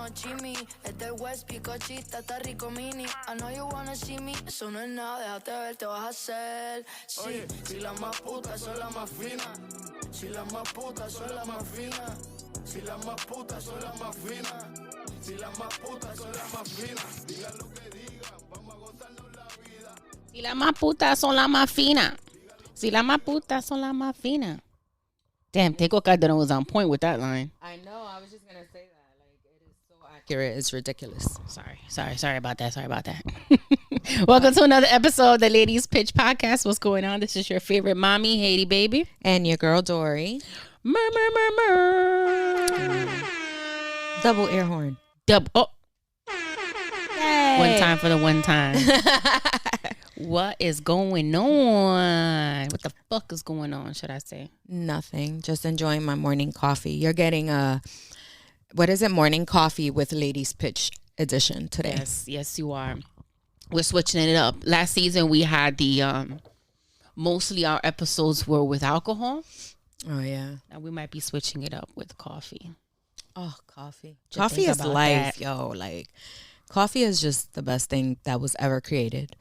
como Jimmy. Es del West, picochita, está rico mini. I know you wanna see me. Eso no es nada, déjate ver, te vas a hacer. Sí, oye, si las más putas son las más finas. Si las más putas son las más finas. Si las más putas son las más finas. Si las más putas son las más finas. Digan lo que digan, vamos a gozarnos la vida. Si las más putas son las más finas. Si las más putas son las más finas. Damn, Teco Calderon was on point with that line. I know. I was just going to say that. Like, it is so accurate. It's ridiculous. Sorry about that. Welcome to another episode of the Ladies Pitch Podcast. What's going on? This is your favorite mommy, Haiti baby. And your girl, Dory. Double air horn. Oh. Yay. One time for the one time. What is going on? What the fuck is going on, should I say? Nothing. Just enjoying my morning coffee. You're getting morning coffee with Ladies Pitch edition today. Yes, you are. We're switching it up. Last season, we had the, mostly our episodes were with alcohol. Oh, yeah. Now we might be switching it up with coffee. Oh, coffee. Coffee is life, yo. Like, coffee is just the best thing that was ever created.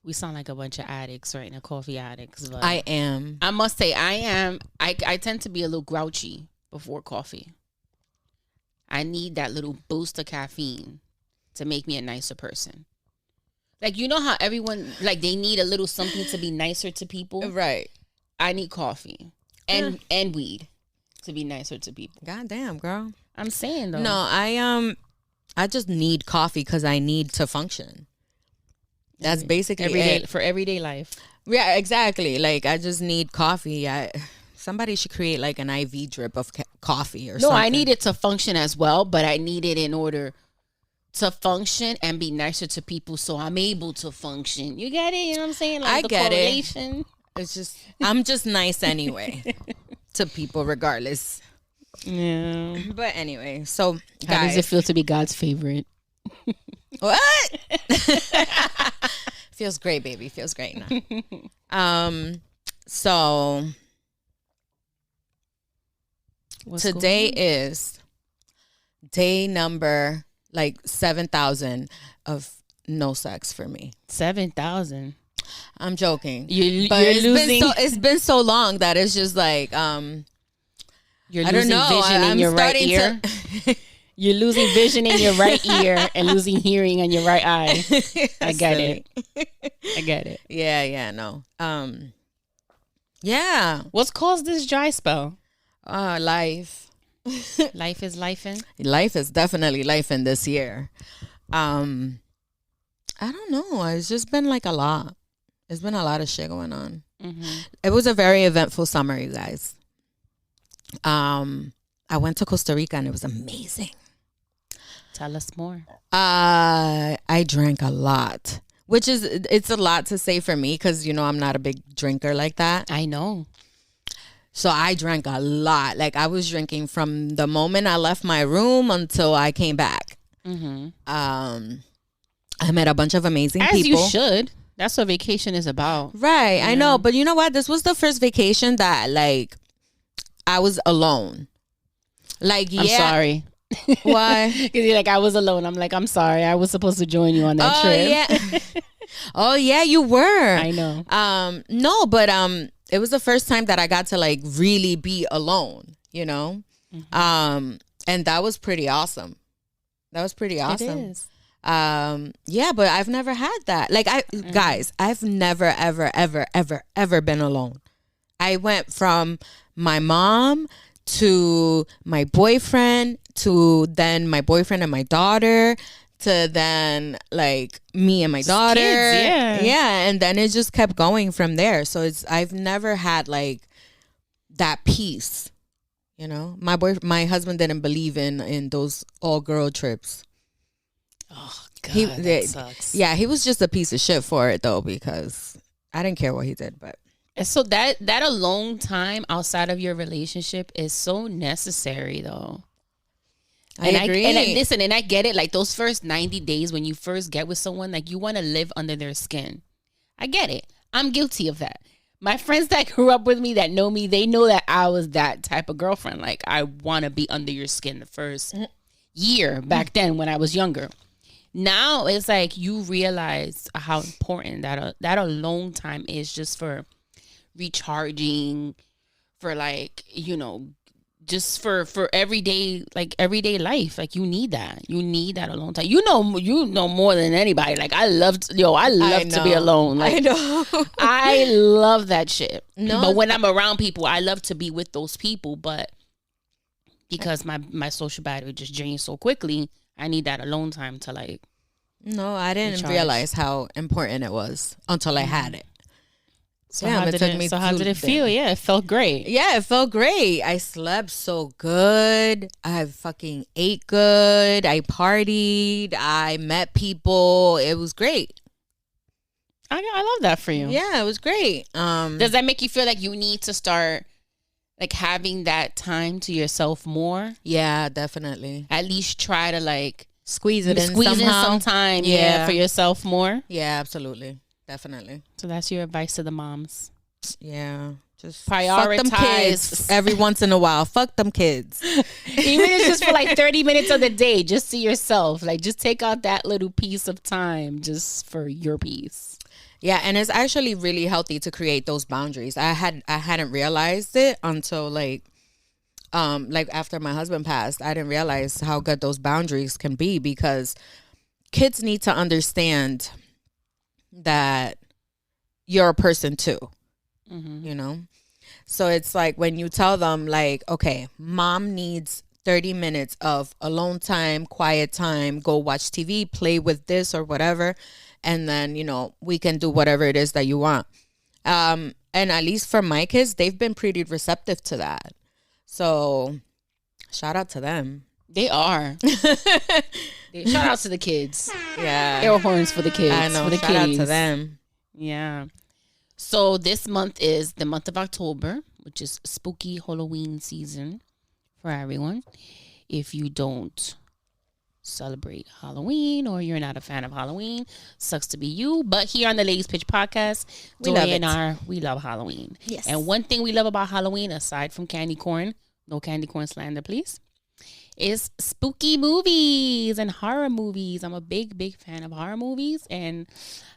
We sound like a bunch of addicts right now, coffee addicts. But I am. I must say, I am. I tend to be a little grouchy before coffee. I need that little boost of caffeine to make me a nicer person. Like, you know how everyone, like, they need a little something to be nicer to people? Right. I need coffee and weed to be nicer to people. God damn, girl. I'm saying, though. No, I just need coffee because I need to function. That's basically it. For everyday life. Yeah, exactly. Like, I just need coffee. Somebody should create like an IV drip of coffee or something. No, I need it to function as well, but I need it in order to function and be nicer to people so I'm able to function. You get it? You know what I'm saying? Like, I the get correlation. It. It's just, I'm just nice anyway to people regardless. Yeah. But anyway, so how does it feel to be God's favorite? What? Feels great, baby. Feels great now. So today is day number like 7,000 of no sex for me. 7,000. I'm joking. You're losing. It's been so long that it's just like you're losing vision in your right ear. You're losing vision in your right ear and losing hearing in your right eye. I get it. Yeah, no. Yeah. What's caused this dry spell? Life. Life is lifing? Life is definitely lifing this year. I don't know. It's just been like a lot. It's been a lot of shit going on. Mm-hmm. It was a very eventful summer, you guys. I went to Costa Rica and it was amazing. Tell us more. I drank a lot, which is, it's a lot to say for me because, you know, I'm not a big drinker like that. I know. So I drank a lot. Like, I was drinking from the moment I left my room until I came back. Mm-hmm. I met a bunch of amazing people. As you should. That's what vacation is about. Right. Yeah. I know. But you know what? This was the first vacation that, like, I was alone. Like, yeah. I'm sorry. Why? Because you're like, I was alone. I'm like, I'm sorry. I was supposed to join you on that trip. Yeah. Oh, yeah, you were. I know. No, but it was the first time that I got to, like, really be alone, you know? Mm-hmm. And that was pretty awesome. It is. Yeah, but I've never had that. Like, guys, I've never, ever been alone. I went from my mom to my boyfriend to then my boyfriend and my daughter to then like me and my daughter. Kids, yeah. And then it just kept going from there. So I've never had like that peace, you know. My husband didn't believe in those all girl trips. Oh God, that sucks. Yeah, he was just a piece of shit for it though, because I didn't care what he did. But so that alone time outside of your relationship is so necessary though. I agree. And I get it. Like those first 90 days when you first get with someone, like you want to live under their skin. I get it. I'm guilty of that. My friends that grew up with me that know me, they know that I was that type of girlfriend. Like I want to be under your skin the first year back then when I was younger. Now it's like you realize how important that alone time is, just for recharging, for like, you know, just for everyday life. Like you need that alone time. You know more than anybody. Like I love to be alone. Like, I know. I love that shit. No, but when I'm around people, I love to be with those people. But because my social battery just drains so quickly, I need that alone time to like. No, I didn't recharge. realize how important it was until I had it. So how did it feel? Yeah, it felt great. Yeah, it felt great. I slept so good. I fucking ate good. I partied. I met people. It was great. I love that for you. Yeah, it was great. Does that make you feel like you need to start like having that time to yourself more? Yeah, definitely. At least try to like squeeze in some time, for yourself more. Yeah, absolutely, definitely. So that's your advice to the moms. Yeah, just prioritize fuck them kids every once in a while. Fuck them kids, even if it's just for like 30 minutes of the day, just to yourself. Like just take out that little piece of time just for your peace. Yeah, and it's actually really healthy to create those boundaries. I hadn't realized it until like after my husband passed. I didn't realize how good those boundaries can be, because kids need to understand that you're a person too. Mm-hmm. You know? So it's like when you tell them like, okay, mom needs 30 minutes of alone time, quiet time, go watch TV, play with this or whatever. And then, you know, we can do whatever it is that you want. And at least for my kids, they've been pretty receptive to that. So shout out to them. They are. Shout out to the kids. Yeah. Air horns for the kids. I know. For the shout kiddies. out to them. Yeah. So this month is the month of October, which is spooky Halloween season for everyone. If you don't celebrate Halloween or you're not a fan of Halloween, sucks to be you. But here on the Ladies Pitch Podcast, we love Halloween. Yes. And one thing we love about Halloween, aside from candy corn, no candy corn slander, please, is spooky movies and horror movies. I'm a big fan of horror movies, and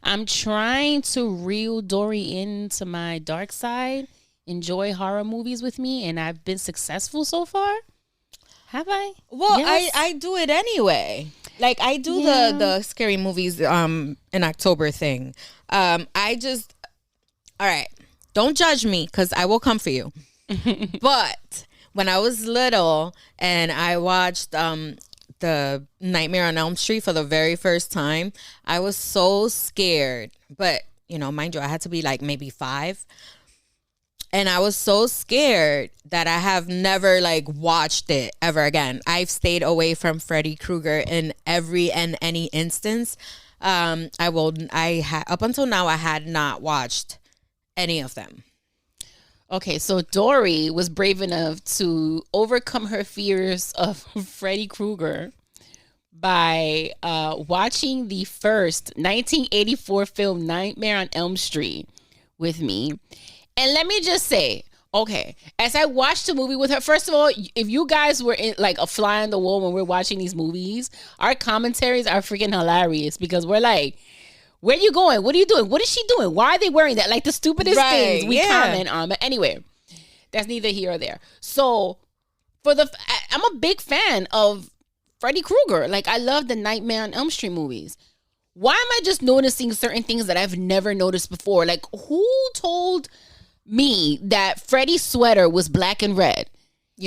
I'm trying to reel Dory into my dark side, enjoy horror movies with me, and I've been successful so far. Have I? Well, yes. I do it anyway. Like I do the scary movies in October thing. I just, all right, don't judge me because I will come for you. But when I was little and I watched the Nightmare on Elm Street for the very first time, I was so scared. But, you know, mind you, I had to be like maybe 5. And I was so scared that I have never like watched it ever again. I've stayed away from Freddy Kruger in every and any instance. Up until now, I had not watched any of them. Okay, so Dory was brave enough to overcome her fears of Freddy Krueger by watching the first 1984 film Nightmare on Elm Street with me. And let me just say, okay, as I watched the movie with her, first of all, if you guys were in like a fly on the wall when we're watching these movies, our commentaries are freaking hilarious because we're like, where you going? What are you doing? What is she doing? Why are they wearing that? Like the stupidest things we comment on. But anyway, that's neither here or there. So I'm a big fan of Freddy Krueger. Like I love the Nightmare on Elm Street movies. Why am I just noticing certain things that I've never noticed before? Like who told me that Freddy's sweater was black and red?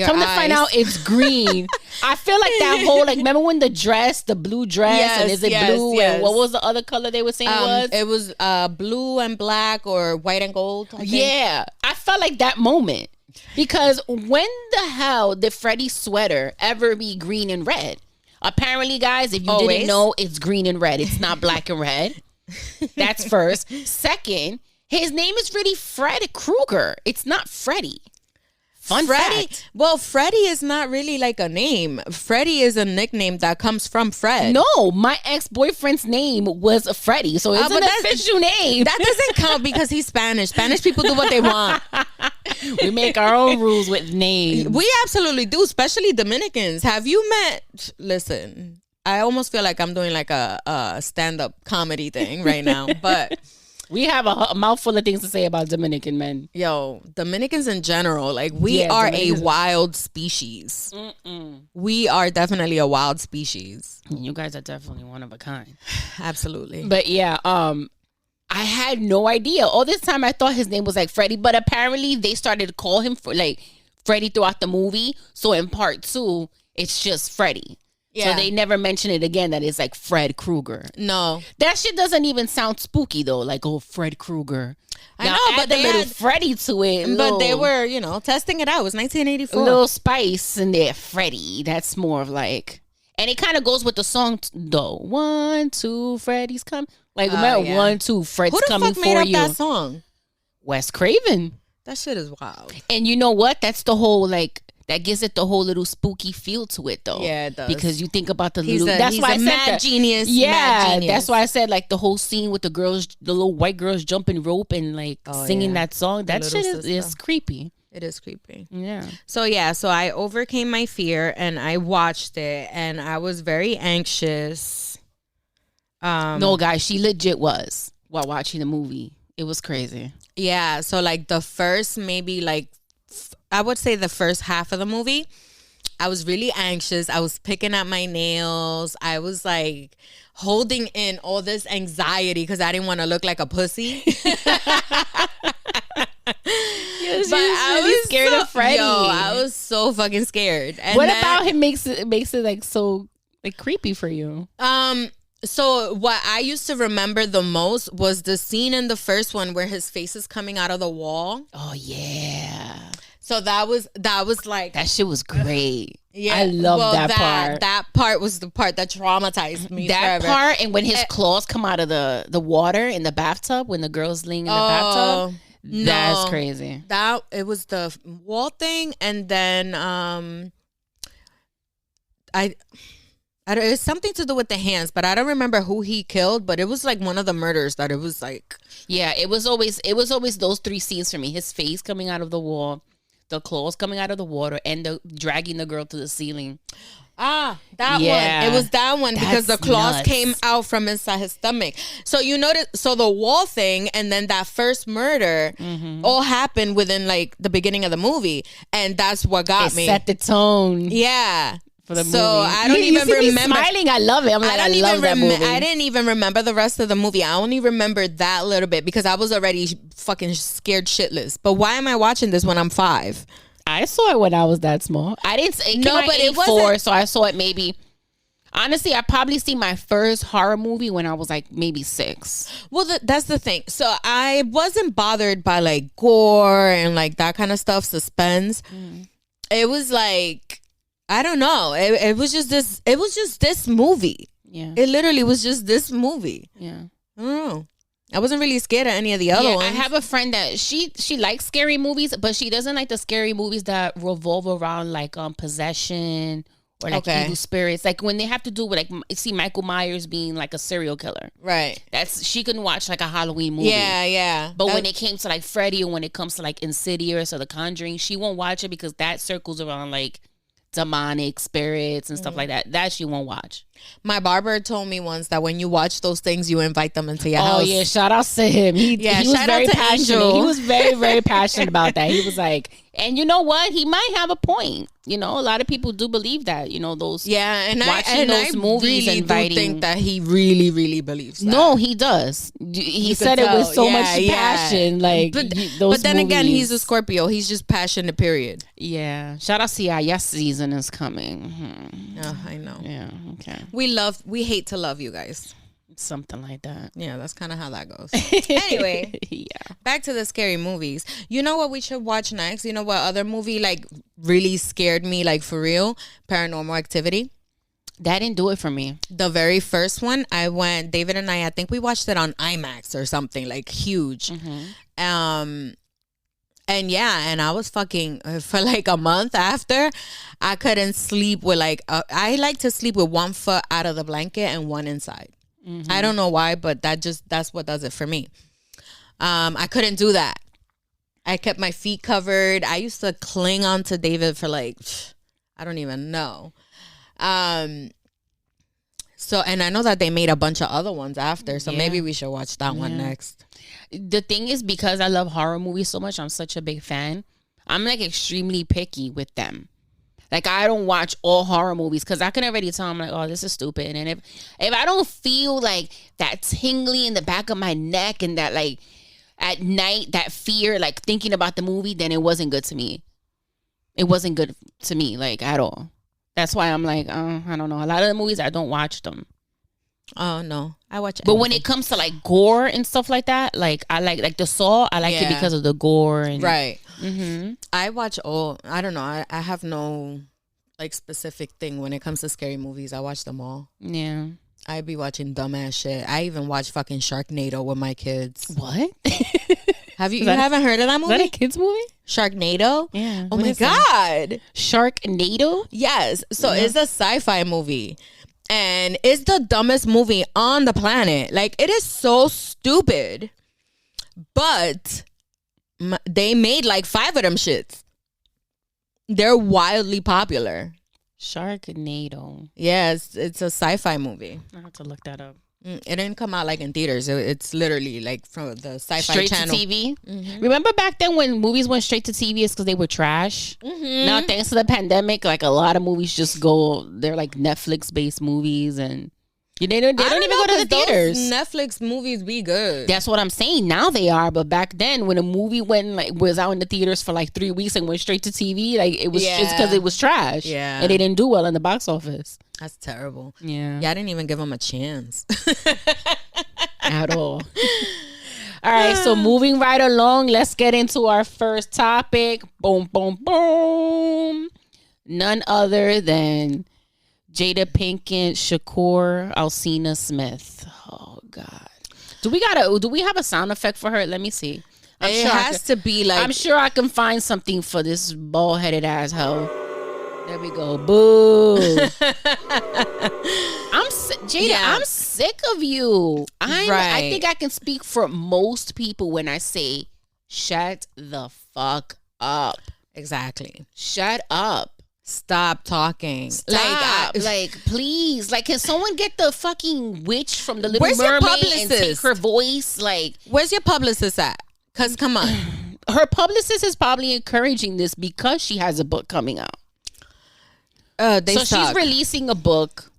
Come to find out it's green. I feel like that whole, like, remember when the blue dress, and is it blue? Yes. And what was the other color they were saying was? It was blue and black or white and gold, I think. Yeah. I felt like that moment. Because when the hell did Freddy's sweater ever be green and red? Apparently, guys, if you didn't know, it's green and red. It's not black and red. That's first. Second, his name is really Fred Krueger. It's not Freddy. Fun Freddy. fact. Well, Freddy is not really like a name. Freddy is a nickname that comes from Fred. No, my ex-boyfriend's name was Freddy, so it's an official name. That doesn't count because he's Spanish. Spanish people do what they want. We make our own rules with names. We absolutely do, especially Dominicans. Have you met? Listen, I almost feel like I'm doing like a stand-up comedy thing right now, but we have a mouthful of things to say about Dominican men. yo, Dominicans in general, like we are a wild species. We are definitely a wild species. You guys are definitely one of a kind. Absolutely. But yeah, I had no idea. All this time I thought his name was like Freddy, but apparently they started to call him for like Freddy throughout the movie. So in part 2, it's just Freddy. Yeah. So they never mention it again that it's like Fred Kruger. No. That shit doesn't even sound spooky though. Like, oh, Fred Kruger. I know, but they little had Freddy to it. But they were, testing it out. It was 1984. A little spice in there, Freddy. That's more of like, and it kind of goes with the song though. 1, 2, Freddy's coming. Like, remember, 1, 2, Fred's coming for you. Who the fuck made up that song? Wes Craven. That shit is wild. And you know what? That's the whole like. That gives it the whole little spooky feel to it, though. Yeah, it does. Because you think about the he's little. That's why I said mad genius. Yeah, mad genius. That's why I said like the whole scene with the girls, the little white girls jumping rope and like singing that song. That shit is creepy. It is creepy. Yeah. So I overcame my fear and I watched it and I was very anxious. No, guys, she legit was while watching the movie. It was crazy. Yeah. So like the first maybe like. I would say the first half of the movie, I was really anxious. I was picking at my nails. I was like holding in all this anxiety because I didn't want to look like a pussy. I was scared of Freddy. I was so fucking scared. And what about him makes it like so like creepy for you? So what I used to remember the most was the scene in the first one where his face is coming out of the wall. Oh yeah. So that was like that shit was great. Yeah, I love that part. That part was the part that traumatized me. That forever. part, and when his claws come out of the water in the bathtub, when the girl's laying in the bathtub, that's crazy. That it was the wall thing, and then it's something to do with the hands, but I don't remember who he killed. But it was like one of the murders that it was like. Yeah, it was always those 3 scenes for me: his face coming out of the wall, the claws coming out of the water, and the dragging the girl to the ceiling. That one. It was that one because the claws came out from inside his stomach. So you notice, so the wall thing and then that first murder all happened within like the beginning of the movie, and that's what got me. Set the tone. Yeah. For the so movie. I don't even remember. Smiling, I love it. I'm like, I love that movie. I didn't even remember the rest of the movie. I only remember that little bit because I was already fucking scared shitless. But why am I watching this when I'm 5? I saw it when I was that small. I didn't. It wasn't. So I saw it maybe. Honestly, I probably seen my first horror movie when I was like maybe 6. Well, that's the thing. So I wasn't bothered by like gore and like that kind of stuff, suspense. It was like. I don't know. It was just this. It was just this movie. Yeah. It literally was just this movie. Yeah. I don't know. I wasn't really scared of any of the other ones. I have a friend that she likes scary movies, but she doesn't like the scary movies that revolve around like possession or like evil spirits. Like when they have to do with like see Michael Myers being like a serial killer. Right. She couldn't watch like a Halloween movie. Yeah, yeah. But when it came to like Freddy or when it comes to like Insidious or The Conjuring, she won't watch it because that circles around like demonic spirits and stuff like that she won't watch. My barber told me once that when you watch those things, you invite them into your house. Oh yeah, shout out to him. He was very passionate. Angel. He was very, very passionate about that. He was like, and you know what? He might have a point. You know, a lot of people do believe that. You know, those and watching those movies really inviting. Do think that he really, really believes that. No, he does. He said it with so much passion. Like, but then again, he's a Scorpio. He's just passionate. Period. Yeah. Shout out to yes, season is coming. Oh, I know. Yeah. Okay. We hate to love you guys. Something like that. Yeah, that's kind of how that goes. Anyway, back to the scary movies. You know what we should watch next? You know what other movie like really scared me, like for real? Paranormal Activity. That didn't do it for me. The very first one, David and I think we watched it on IMAX or something, like huge. And And I was fucking for like a month after. I couldn't sleep with like I like to sleep with one foot out of the blanket and one inside. I don't know why, but that's what does it for me. I couldn't do that. I kept my feet covered. I used to cling on to David for like, I don't even know. So, and I know that they made a bunch of other ones after, so maybe we should watch that one next. The thing is, because I love horror movies so much, I'm such a big fan. I'm like extremely picky with them. Like, I don't watch all horror movies because I can already tell I'm like, oh, this is stupid. And if I don't feel like that tingly in the back of my neck and that like at night, that fear, like thinking about the movie, then it wasn't good to me. It wasn't good to me, like, at all. That's why I'm like, I don't know. A lot of the movies, I don't watch them. Oh, no. I watch But when it comes to like gore and stuff like that, like I like the Saw, I like it because of the gore. And, right. I watch all. I don't know. I have no like specific thing when it comes to scary movies. I watch them all. Yeah. I be watching dumbass shit. I even watch fucking Sharknado with my kids. What? You haven't heard of that movie? Is that a kids movie? Sharknado? Yeah. Oh my God. Sharknado? Yes. So it's a sci-fi movie. And it's the dumbest movie on the planet. Like, it is so stupid. But they made like 5 of them shits. They're wildly popular. Sharknado. Yes, it's a sci-fi movie. I have to look that up. It didn't come out like in theaters. It's literally like from the sci-fi straight channel. To TV. Remember back then when movies went straight to TV? It's because they were trash. Now, thanks to the pandemic, like a lot of movies just go. They're like Netflix-based movies, and they don't even go to the theaters. Netflix movies be good. That's what I'm saying. Now they are, but back then when a movie was out in the theaters for like 3 weeks and went straight to TV, like it was just because it was trash. Yeah, and they didn't do well in the box office. That's terrible. Yeah, I didn't even give them a chance at all. All right, so moving right along, let's get into our first topic. Boom, boom, boom. None other than Jada Pinkett, Shakur, Alsina Smith. Oh God. Do we have a sound effect for her? Let me see. It has to be like, I'm sure I can find something for this bald-headed asshole. There we go. Boo. Jada, I'm sick of you. I think I can speak for most people when I say shut the fuck up. Exactly. Shut up. Stop talking. Stop. Like, please. Like, can someone get the fucking witch from the Little Mermaid and take her voice? Like, where's your publicist at? Because, come on. Her publicist is probably encouraging this because she has a book coming out. She's releasing a book,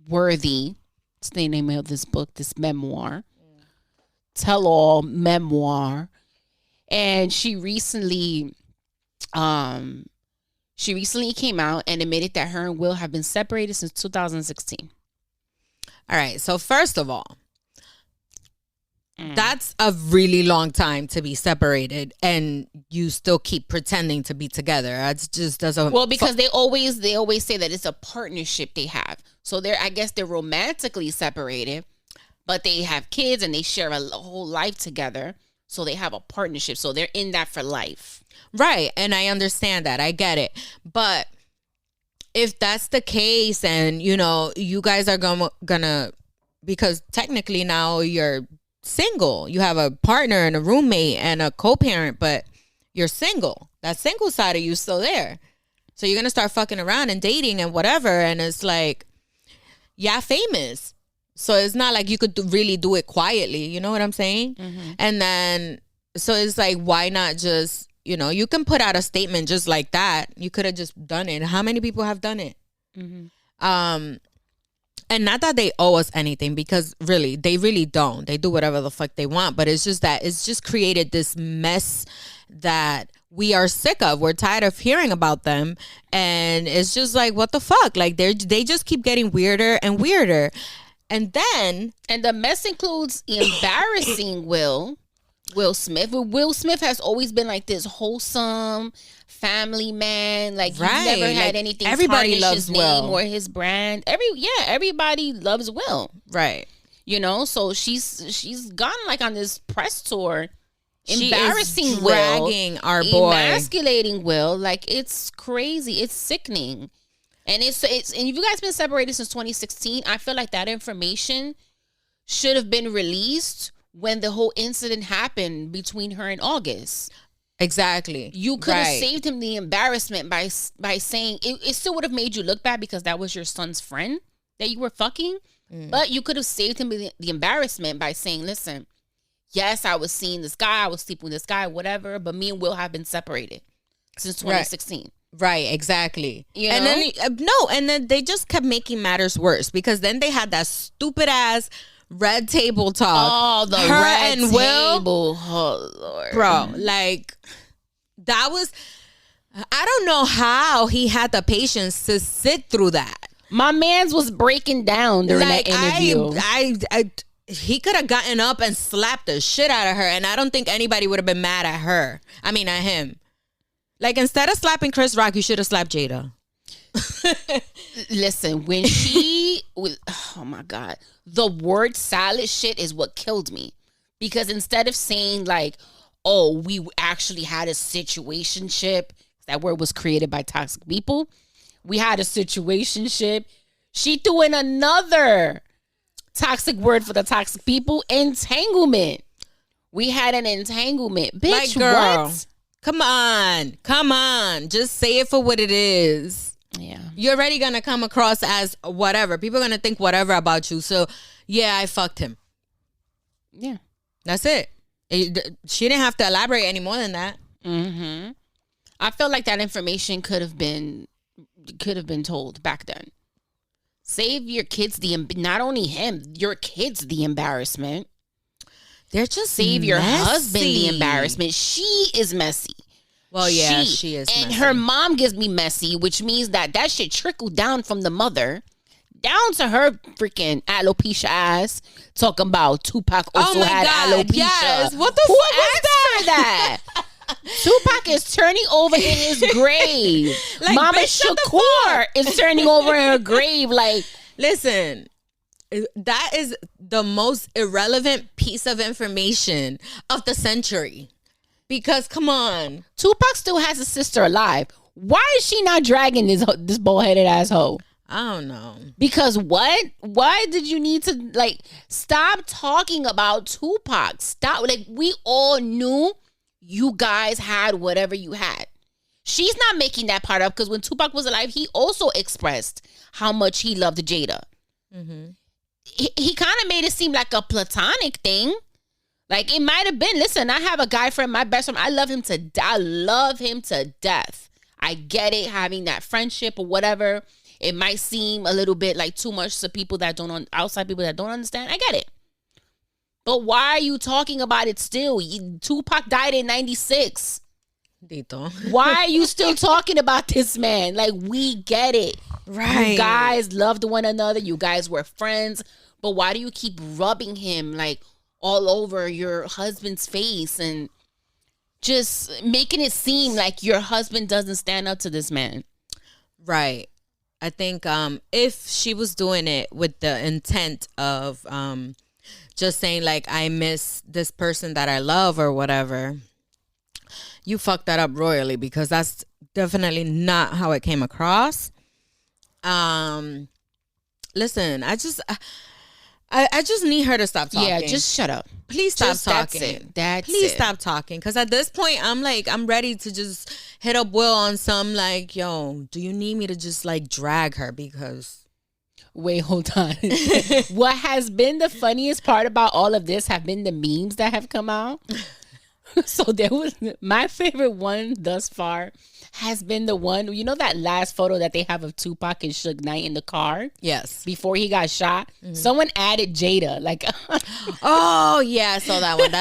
Worthy. It's the name of this book, this memoir. Tell-all memoir. And she recently came out and admitted that her and Will have been separated since 2016. All right. So first of all, that's a really long time to be separated and you still keep pretending to be together. It just doesn't. Well, because they always say that it's a partnership they have. So I guess they're romantically separated, but they have kids and they share a whole life together. So they have a partnership. So they're in that for life. Right. And I understand that. I get it. But if that's the case and, you guys are gonna, because technically now you're single. You have a partner and a roommate and a co-parent, but you're single. That single side of you still there. So you're going to start fucking around and dating and whatever. And it's like, famous. So it's not like you could really do it quietly. You know what I'm saying? Mm-hmm. And then, so it's like, why not just, you can put out a statement just like that. You could have just done it. How many people have done it? Mm-hmm. And not that they owe us anything, because really, they really don't. They do whatever the fuck they want. But it's just that it's just created this mess that we are sick of. We're tired of hearing about them. And it's just like, what the fuck? Like, they just keep getting weirder and weirder. And the mess includes embarrassing Will Smith. Will Smith has always been like this wholesome family man. Like, right. He's never had anything. Everybody loves his name or his brand. Everybody loves Will. Right. So she's gone like on this press tour, embarrassing dragging our boy, emasculating Will. Like, it's crazy. It's sickening. And it's and if you guys been separated since 2016, I feel like that information should have been released when the whole incident happened between her and August. Exactly. You could have saved him the embarrassment by saying it still would have made you look bad because that was your son's friend that you were fucking. But you could have saved him the embarrassment by saying, listen, yes, I was seeing this guy, I was sleeping with this guy, whatever, but me and Will have been separated since 2016. Right, exactly. You know? And then they just kept making matters worse because then they had that stupid ass red table talk. Oh, the her red and table. Will, Oh, Lord. bro, like that was. I don't know how he had the patience to sit through that. My man's was breaking down during that interview. He could have gotten up and slapped the shit out of her, and I don't think anybody would have been mad at her. I mean, at him. Like, instead of slapping Chris Rock, you should have slapped Jada. Listen, when she was, oh my God, the word salad shit is what killed me. Because instead of saying like, oh, we actually had a situationship, that word was created by toxic people. We had a situationship. She threw in another toxic word for the toxic people, entanglement. We had an entanglement. Bitch, like, girl, what? Come on. Just say it for what it is. Yeah. You're already going to come across as whatever. People are going to think whatever about you. So, yeah, I fucked him. Yeah. That's it. She didn't have to elaborate any more than that. Mm-hmm. I feel like that information could have been told back then. Save your kids not only him, your kids the embarrassment. They're just save messy. Your husband the embarrassment. She is messy. Well, yeah, she is and messy. her mom gives me messy, which means that shit trickled down from the mother down to her freaking alopecia ass. Talking about Tupac also had alopecia. Yes. What the fuck was that? Tupac is turning over in his grave. Like, Mama Shakur is turning over in her grave. Like, listen, that is the most irrelevant piece of information of the century. Because, come on. Tupac still has a sister alive. Why is she not dragging this bullheaded asshole? I don't know. Because what? Why did you need to, like, stop talking about Tupac? Stop. Like, we all knew you guys had whatever you had. She's not making that part up because when Tupac was alive, he also expressed how much he loved Jada. Mm-hmm. He kind of made it seem like a platonic thing. Like, it might have been, listen, I have a guy friend, my best friend. I love him to death. I get it, having that friendship or whatever. It might seem a little bit like too much to people that outside people that don't understand. I get it. But why are you talking about it still? Tupac died in 96. Dito. Why are you still talking about this man? Like, we get it. Right. You guys loved one another. You guys were friends. But why do you keep rubbing him like all over your husband's face and just making it seem like your husband doesn't stand up to this man? Right. I think if she was doing it with the intent of just saying like, I miss this person that I love or whatever, you fucked that up royally because that's definitely not how it came across. Listen, I just need her to stop talking. Yeah, just shut up. Please stop talking. Please stop talking. Because at this point, I'm ready to just hit up Will on some like, yo, do you need me to just like drag her? Because wait, hold on. What has been the funniest part about all of this have been the memes that have come out. So there was my favorite one thus far has been the one, you know, that last photo that they have of Tupac and Suge Knight in the car? Yes. Before he got shot. Mm-hmm. Someone added Jada. Like, oh, yeah, I saw that one.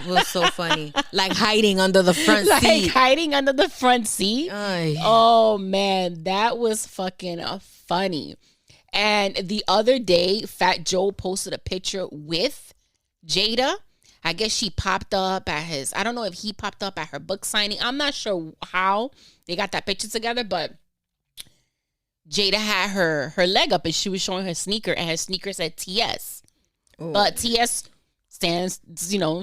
Was so funny. Like hiding under the front seat. Like hiding under the front seat. Oh, man. That was fucking funny. And the other day, Fat Joe posted a picture with Jada. I guess she popped up at I don't know if he popped up at her book signing. I'm not sure how they got that picture together, but Jada had her leg up and she was showing her sneaker and her sneaker said TS. Ooh. But TS stands,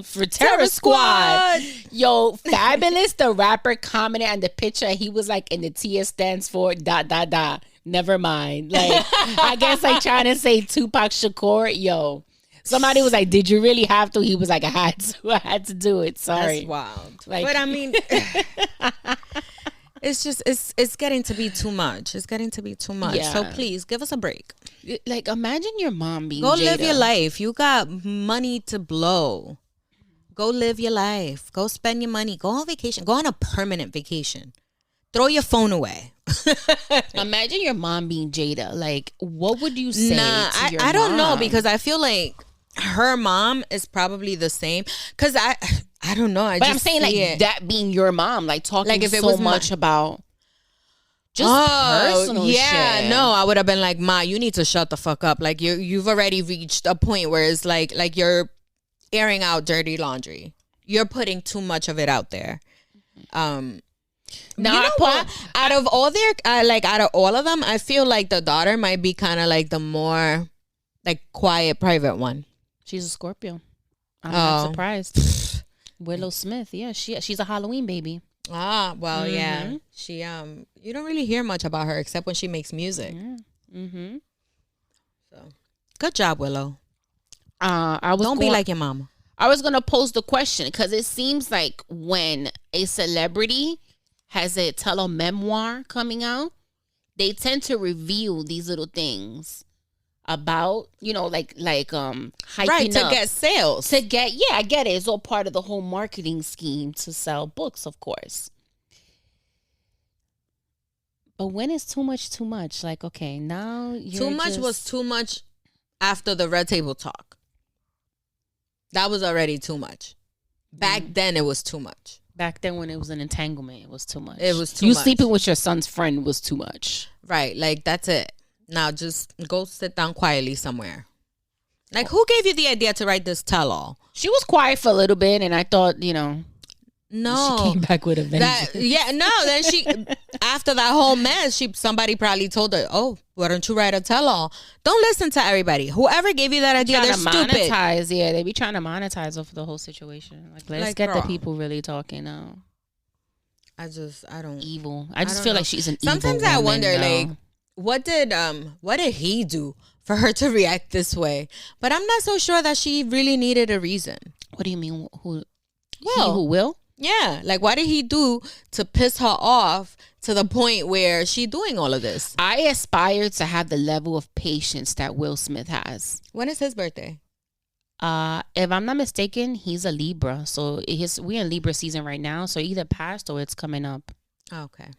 for Terror Squad. Yo, Fabulous, the rapper, commented on the picture. He was like, and the TS stands for ... Never mind. Like, I guess like trying to say Tupac Shakur. Yo, somebody was like, did you really have to? He was like, I had to do it. Sorry. That's wild. Like, but I mean, it's just, it's getting to be too much. It's getting to be too much. Yeah. So please give us a break. Like, imagine your mom being Go Jada. live your life. You got money to blow. Go live your life. Go spend your money. Go on vacation. Go on a permanent vacation. Throw your phone away. Imagine your mom being Jada. Like, what would you say to your I don't know, mom? because I feel like her mom is probably the same. Because I don't know. But I'm saying like that being your mom, like talking like if it so was much about just personal shit. Yeah, no, I would have been like, Ma, you need to shut the fuck up. Like you've already reached a point where it's like you're airing out dirty laundry. You're putting too much of it out there. Now, you know what? Out of all of them, I feel like the daughter might be kind of like the more like quiet, private one. She's a Scorpio. I'm not surprised. Willow Smith, yeah, she's a Halloween baby. Ah, well, yeah. She you don't really hear much about her except when she makes music. Yeah. So, good job, Willow. Don't be like your mama. I was gonna pose the question because it seems like when a celebrity has a memoir coming out, they tend to reveal these little things about, hyping right, to up. get sales. I get it. It's all part of the whole marketing scheme to sell books, of course. But when is too much? Like, okay, now too much was too much after the Red Table Talk. That was already too much. Back then, it was too much. Back then, when it was an entanglement, it was too much. It was too much. much. Sleeping with your son's friend was too much. Right, like that's it. Now just go sit down quietly somewhere. Like, who gave you the idea to write this tell-all? She was quiet for a little bit, and I thought, no, she came back with a vengeance. Then she, after that whole mess, somebody probably told her, "Oh, why don't you write a tell-all?" Don't listen to everybody. Whoever gave you that idea, they're stupid. Monetize, yeah, they be trying to monetize off the whole situation. Like, let's get the people really talking now. I don't evil. I just feel like she's an evil Sometimes I wonder, now. like, what did he do for her to react this way? But I'm not so sure that she really needed a reason. What do you mean? Who will? Yeah, like what did he do to piss her off to the point where she's doing all of this? I aspire to have the level of patience that Will Smith has. When is his birthday? If I'm not mistaken, he's a Libra. So we're in Libra season right now. So either past or it's coming up. Okay.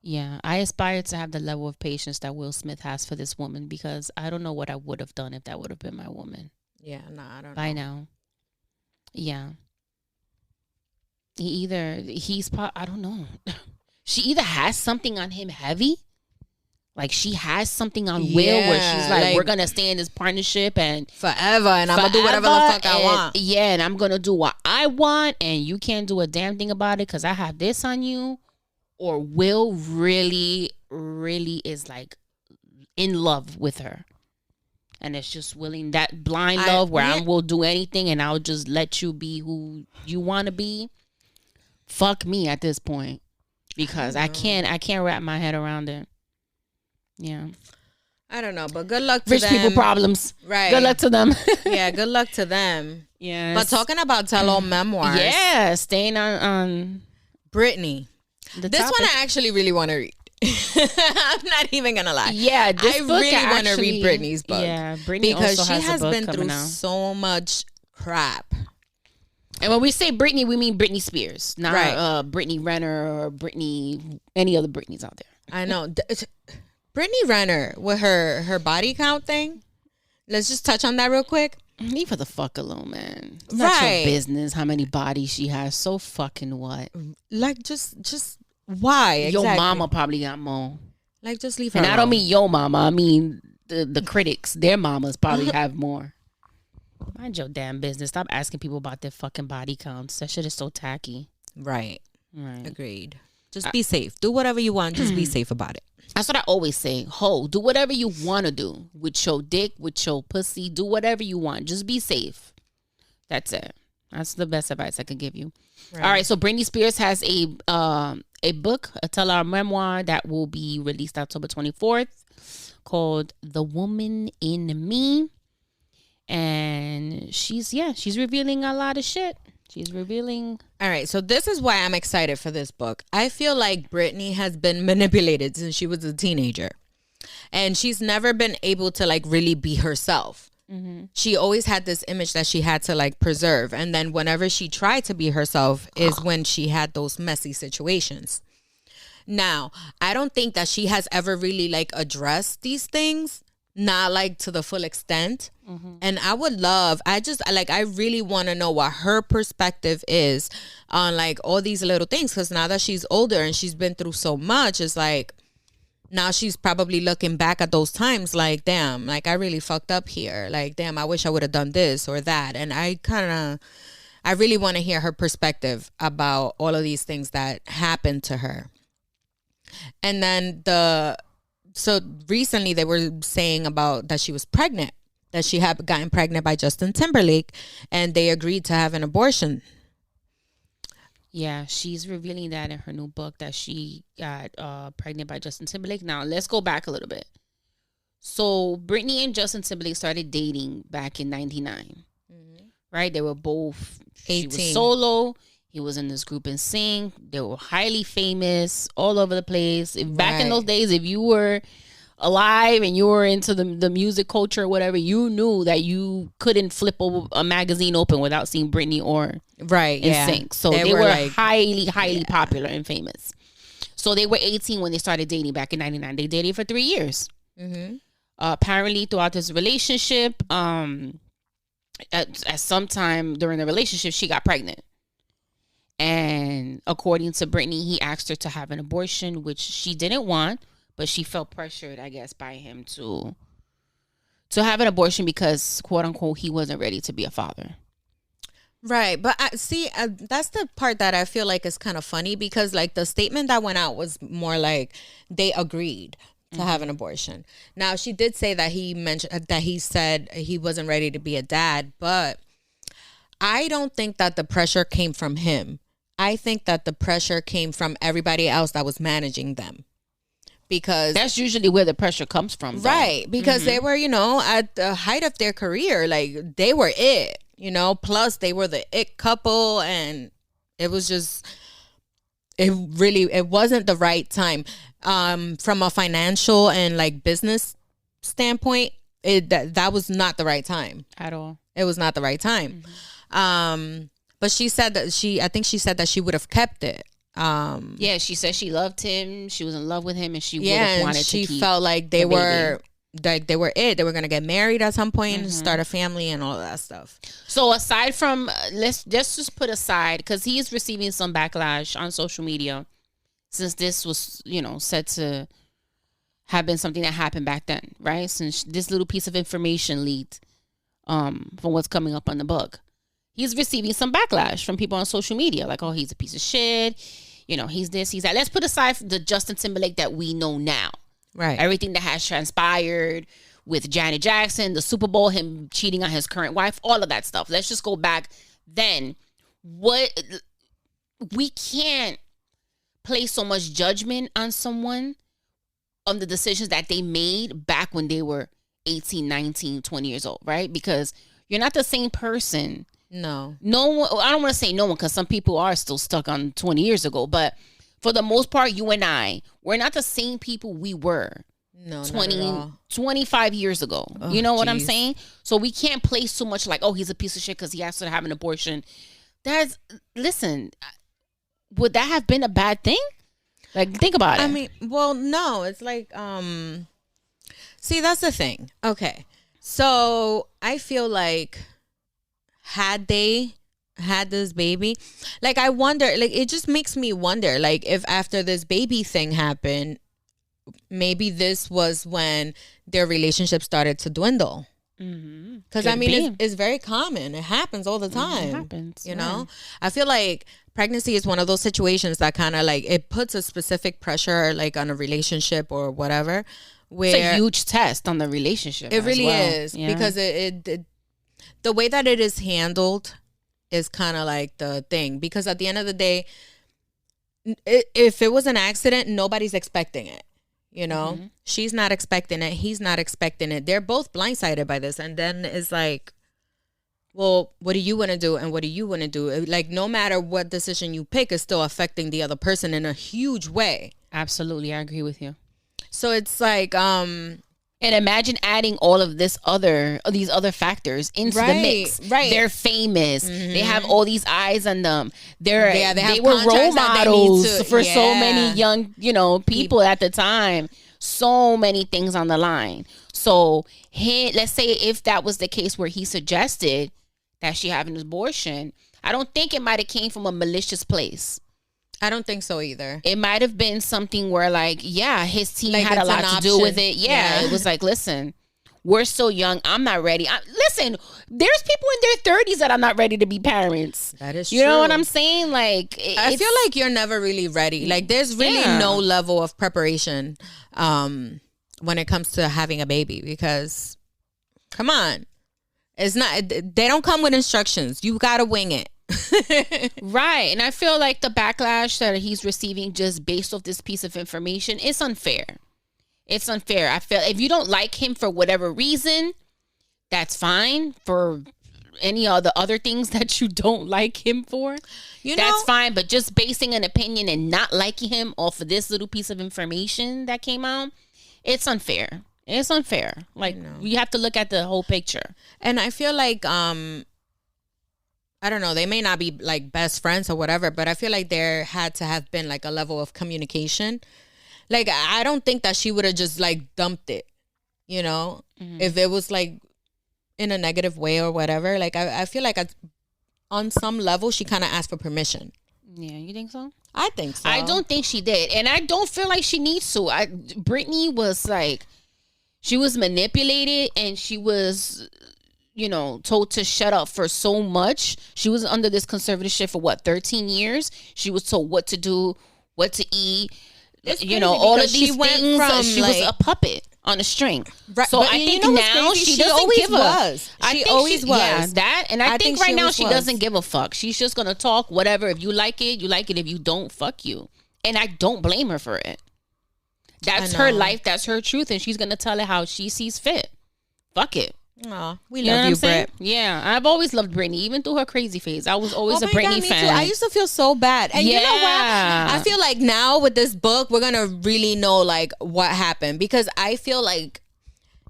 Yeah, I aspire to have the level of patience that Will Smith has for this woman because I don't know what I would have done if that would have been my woman. Yeah, no, I don't know. By now. Yeah. I don't know. She either has something on him heavy, like she has something on Will where she's like, we're going to stay in this partnership and forever and I'm going to do whatever the fuck I want. Yeah, and I'm going to do what I want and you can't do a damn thing about it because I have this on you. Or Will really, really is like in love with her. And it's just willing that blind love where I will do anything and I'll just let you be who you want to be. Fuck me at this point. Because I can't wrap my head around it. Yeah. I don't know, but good luck to them. Rich people problems. Right. Good luck to them. Yeah, good luck to them. Yeah. But talking about tell-all memoirs. Yeah, staying on Britney. This one I actually really want to read. I'm not even gonna lie. Yeah, I really want to read Britney's book. Yeah, Britney because also she has a book been coming through out. so much crap. And when we say Britney, we mean Britney Spears, not right. Britney Renner or any other Britneys out there. I know. Britney Renner with her body count thing. Let's just touch on that real quick. Leave her the fuck alone, man. It's not your business how many bodies she has. So fucking what? Like, just why? Exactly. Your mama probably got more. Like, just leave her And alone. I don't mean your mama. I mean the critics. Their mamas probably have more. Mind your damn business. Stop asking people about their fucking body counts. That shit is so tacky. Right. Right. Agreed. Just be safe. Do whatever you want. Just be safe about it. That's what I always say. Ho, do whatever you want to do with your dick, with your pussy. Do whatever you want. Just be safe. That's it. That's the best advice I could give you. Right. All right. So Britney Spears has a book, a tell-all memoir that will be released October 24th called The Woman in Me. And she's revealing a lot of shit. She's revealing. All right. So this is why I'm excited for this book. I feel like Britney has been manipulated since she was a teenager. And she's never been able to like really be herself. Mm-hmm. She always had this image that she had to like preserve. And then whenever she tried to be herself is when she had those messy situations. Now, I don't think that she has ever really like addressed these things, not like to the full extent. Mm-hmm. And I really want to know what her perspective is on like all these little things. Because now that she's older and she's been through so much, it's like, now she's probably looking back at those times like, damn, like I really fucked up here. Like, damn, I wish I would have done this or that. And I really want to hear her perspective about all of these things that happened to her. And then so recently they were saying about that she was pregnant, that she had gotten pregnant by Justin Timberlake, and they agreed to have an abortion. Yeah, she's revealing that in her new book that she got pregnant by Justin Timberlake. Now, let's go back a little bit. So, Britney and Justin Timberlake started dating back in 99. Mm-hmm. Right? They were both 18. She was solo. He was in this group in Sing. They were highly famous all over the place. Back in those days, if you were alive and you were into the music culture or whatever, you knew that you couldn't flip a magazine open without seeing Britney or NSYNC. So they were like, highly popular and famous. So they were 18 when they started dating back in 99. They dated for 3 years. Mm-hmm. Apparently throughout this relationship, at some time during the relationship, she got pregnant. And according to Britney, he asked her to have an abortion, which she didn't want. But she felt pressured, I guess, by him to have an abortion because, quote unquote, he wasn't ready to be a father. Right. But that's the part that I feel like is kind of funny because like the statement that went out was more like they agreed to have an abortion. Now, she did say that he said he wasn't ready to be a dad. But I don't think that the pressure came from him. I think that the pressure came from everybody else that was managing them. Because that's usually where the pressure comes from, though. Right? Because they were, at the height of their career, like they were it, plus they were the it couple, and it was just, it wasn't the right time. From a financial and like business standpoint, that was not the right time at all. It was not the right time. Mm-hmm. But she said that I think she said that she would have kept it. Yeah, she said she loved him. She was in love with him, and she would have wanted to keep. She felt like they were it. They were gonna get married at some point, and start a family, and all of that stuff. So aside from let's just put aside because he is receiving some backlash on social media since this was said to have been something that happened back then, right? Since this little piece of information leaked from what's coming up on the book. He's receiving some backlash from people on social media. Like, oh, he's a piece of shit. He's this, he's that. Let's put aside the Justin Timberlake that we know now. Right. Everything that has transpired with Janet Jackson, the Super Bowl, him cheating on his current wife, all of that stuff. Let's just go back then. We can't place so much judgment on someone on the decisions that they made back when they were 18, 19, 20 years old, right? Because you're not the same person. No one. I don't want to say no one because some people are still stuck on 20 years ago. But for the most part, you and I, we're not the same people we were 25 years ago. Oh, you know what I'm saying? So we can't place so much like, oh, he's a piece of shit because he has to have an abortion. Listen, would that have been a bad thing? Like, think about it. I mean, well, no. It's like, see, that's the thing. Okay. So I feel like had they had this baby, like I wonder, like it just makes me wonder, like if after this baby thing happened, maybe this was when their relationship started to dwindle. Because I mean, it's very common. It happens all the time. It happens, you know. I feel like pregnancy is one of those situations that kind of like it puts a specific pressure like on a relationship or whatever. Where it's a huge test on the relationship. It really is because it the way that it is handled is kind of like the thing, because at the end of the day, if it was an accident, nobody's expecting it. You know, she's not expecting it. He's not expecting it. They're both blindsided by this. And then it's like, well, what do you want to do? And what do you want to do? Like, no matter what decision you pick, is still affecting the other person in a huge way. Absolutely. I agree with you. So it's like, and imagine adding all of these other factors into the mix. Right. They're famous. They have all these eyes on them. They were role models for so many young, people at the time. So many things on the line. So let's say if that was the case where he suggested that she have an abortion, I don't think it might have came from a malicious place. I don't think so either. It might have been something where his team had a lot to do with it. Yeah. It was like, listen, we're so young. I'm not ready. Listen, there's people in their 30s that are not ready to be parents. That is true. You know what I'm saying? Like, I feel like you're never really ready. Like, there's really no level of preparation when it comes to having a baby, because, come on. It's not, they don't come with instructions. You got to wing it. Right. And I feel like the backlash that he's receiving just based off this piece of information, it's unfair. It's unfair. I feel if you don't like him for whatever reason, that's fine. For any of the other things that you don't like him for, that's fine. But just basing an opinion and not liking him off of this little piece of information that came out, it's unfair. It's unfair. Like, you have to look at the whole picture. And I feel like, I don't know, they may not be like best friends or whatever, but I feel like there had to have been like a level of communication. Like, I don't think that she would have just like dumped it, if it was like in a negative way or whatever. Like, I feel like on some level she kind of asked for permission. Yeah, you think so? I think so. I don't think she did. And I don't feel like she needs to. Britney was like, she was manipulated and she was, told to shut up for so much. She was under this conservatorship for 13 years. She was told what to do, what to eat, all of these things. She was a puppet on a string. Right. So I think now she doesn't give a. She always was. Yeah, that. And I think right now she doesn't give a fuck. She's just going to talk whatever. If you like it, you like it. If you don't, fuck you. And I don't blame her for it. That's her life. That's her truth. And she's going to tell it how she sees fit. Fuck it. Aw, we love you, Brit. Yeah, I've always loved Britney, even through her crazy phase. I was always a Britney fan. Too. I used to feel so bad. And you know what? I feel like now with this book, we're going to really know like what happened. Because I feel like,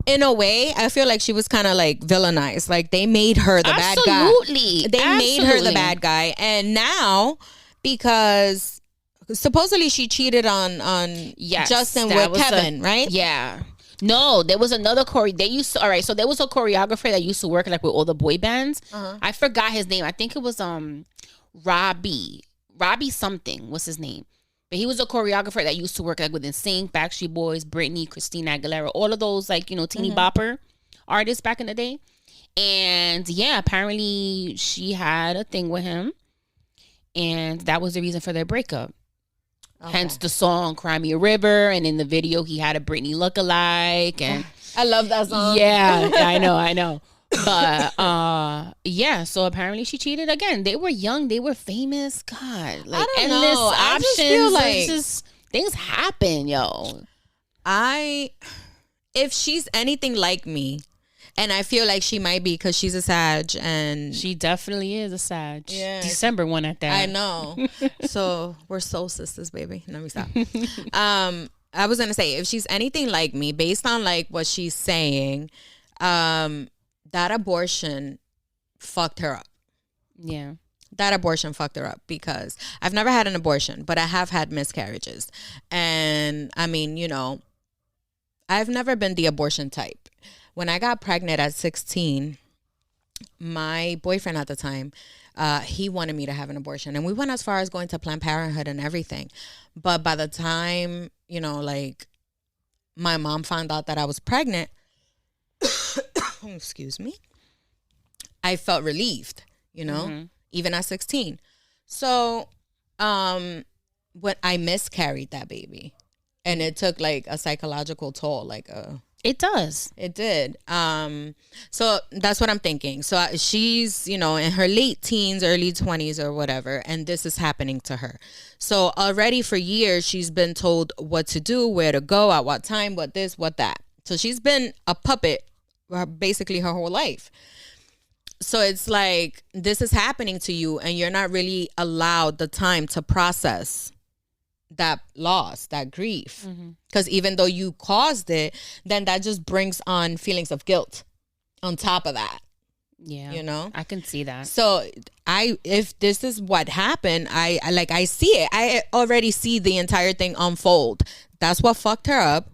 in a way, I feel like she was kind of like villainized. Like, they made her the bad guy. They made her the bad guy. And now, because supposedly she cheated on Justin with Kevin, right? Yeah. No, there was another so there was a choreographer that used to work like with all the boy bands. I forgot his name. I think it was Robbie something was his name. But he was a choreographer that used to work like with NSYNC, Backstreet Boys, Britney, Christina Aguilera, all of those like, teeny bopper artists back in the day. And yeah, apparently she had a thing with him. And that was the reason for their breakup. Okay. Hence the song Cry Me a River, and in the video he had a Britney lookalike, and I love that song. Yeah, I know. But yeah, so apparently she cheated again. They were young, they were famous. God, like I don't endless know. options. I just feel like just, things happen, yo. If she's anything like me, and I feel like she might be because she's a Sag, and she definitely is a Sag. Yeah. December one at that. I know. So we're soul sisters, baby. Let me stop. I was gonna say, if she's anything like me, based on like what she's saying, that abortion fucked her up. Yeah. That abortion fucked her up, because I've never had an abortion, but I have had miscarriages. And I mean, I've never been the abortion type. When I got pregnant at 16, my boyfriend at the time, he wanted me to have an abortion. And we went as far as going to Planned Parenthood and everything. But by the time, like my mom found out that I was pregnant, excuse me, I felt relieved, even at 16. So when I miscarried that baby, and it took like a psychological toll, like It does. It did. So that's what I'm thinking. So she's, in her late teens, early 20s or whatever, and this is happening to her. So already for years, she's been told what to do, where to go, at what time, what this, what that. So she's been a puppet basically her whole life. So it's like, this is happening to you and you're not really allowed the time to process that loss, that grief. Because even though you caused it, then that just brings on feelings of guilt on top of that. Yeah. I can see that. So if this is what happened, I see it. I already see the entire thing unfold. That's what fucked her up.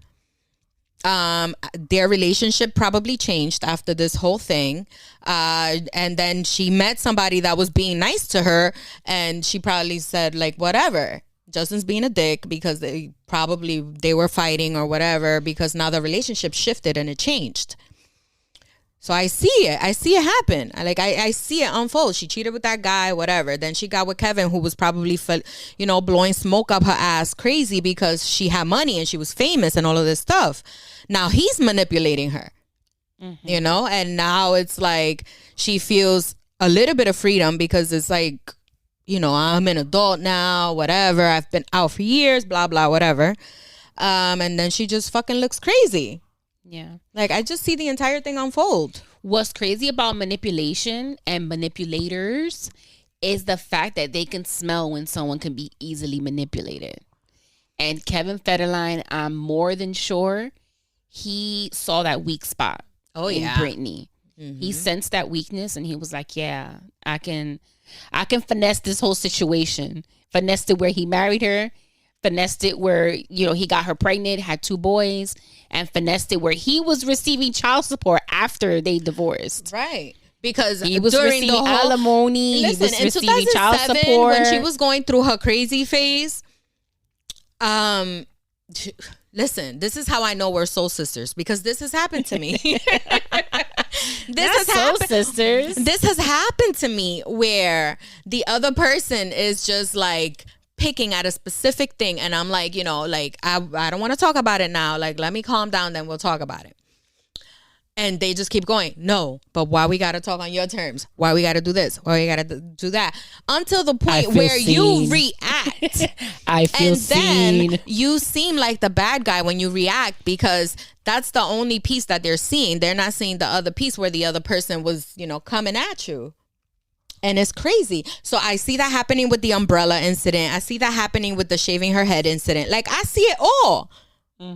Their relationship probably changed after this whole thing. And then she met somebody that was being nice to her, and she probably said, like, whatever. Justin's being a dick, because they were fighting or whatever, because now the relationship shifted and it changed. So I see it. I see it happen. I see it unfold. She cheated with that guy, whatever. Then she got with Kevin, who was probably, blowing smoke up her ass crazy because she had money and she was famous and all of this stuff. Now he's manipulating her, and now it's like she feels a little bit of freedom, because it's like, I'm an adult now, whatever. I've been out for years, blah, blah, whatever. And then she just fucking looks crazy. Yeah. Like, I just see the entire thing unfold. What's crazy about manipulation and manipulators is the fact that they can smell when someone can be easily manipulated. And Kevin Federline, I'm more than sure he saw that weak spot in Britney. He sensed that weakness and he was like, yeah, I can finesse this whole situation. Finessed it where he married her. Finessed it where, he got her pregnant, had 2 boys, and finessed it where he was receiving child support after they divorced. Right. Because he was during receiving the whole alimony, he was receiving child support. When she was going through her crazy phase, listen, this is how I know we're soul sisters, because this has happened to me. This has happened to me, where the other person is just like picking at a specific thing, and I'm like, I don't want to talk about it now. Like, let me calm down, then we'll talk about it. And they just keep going. No, but why we got to talk on your terms? Why we got to do this? Why we got to do that? Until the point where you react. I feel seen. Then you seem like the bad guy when you react, because that's the only piece that they're seeing. They're not seeing the other piece where the other person was, coming at you. And it's crazy. So I see that happening with the umbrella incident. I see that happening with the shaving her head incident. Like, I see it all.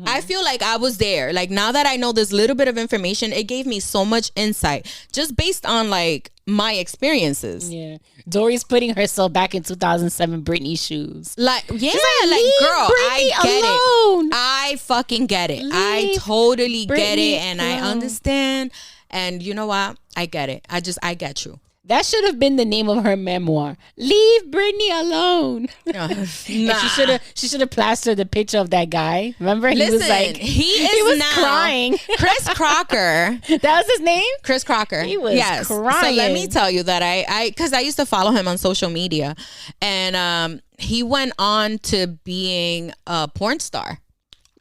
I feel like I was there. Like, now that I know this little bit of information, it gave me so much insight just based on like my experiences. Yeah. Dory's putting herself back in 2007 Britney shoes. Like, yeah, like girl, Britney I get alone. it. I fucking get it. I totally get it, and I understand. And you know what? I get it. I get you. That should have been the name of her memoir. Leave Britney alone. Nah. And she should have plastered the picture of that guy. Remember, he was like, he was now crying. Chris Crocker. That was his name? Chris Crocker. He was crying. So let me tell you that because I used to follow him on social media, and he went on to being a porn star.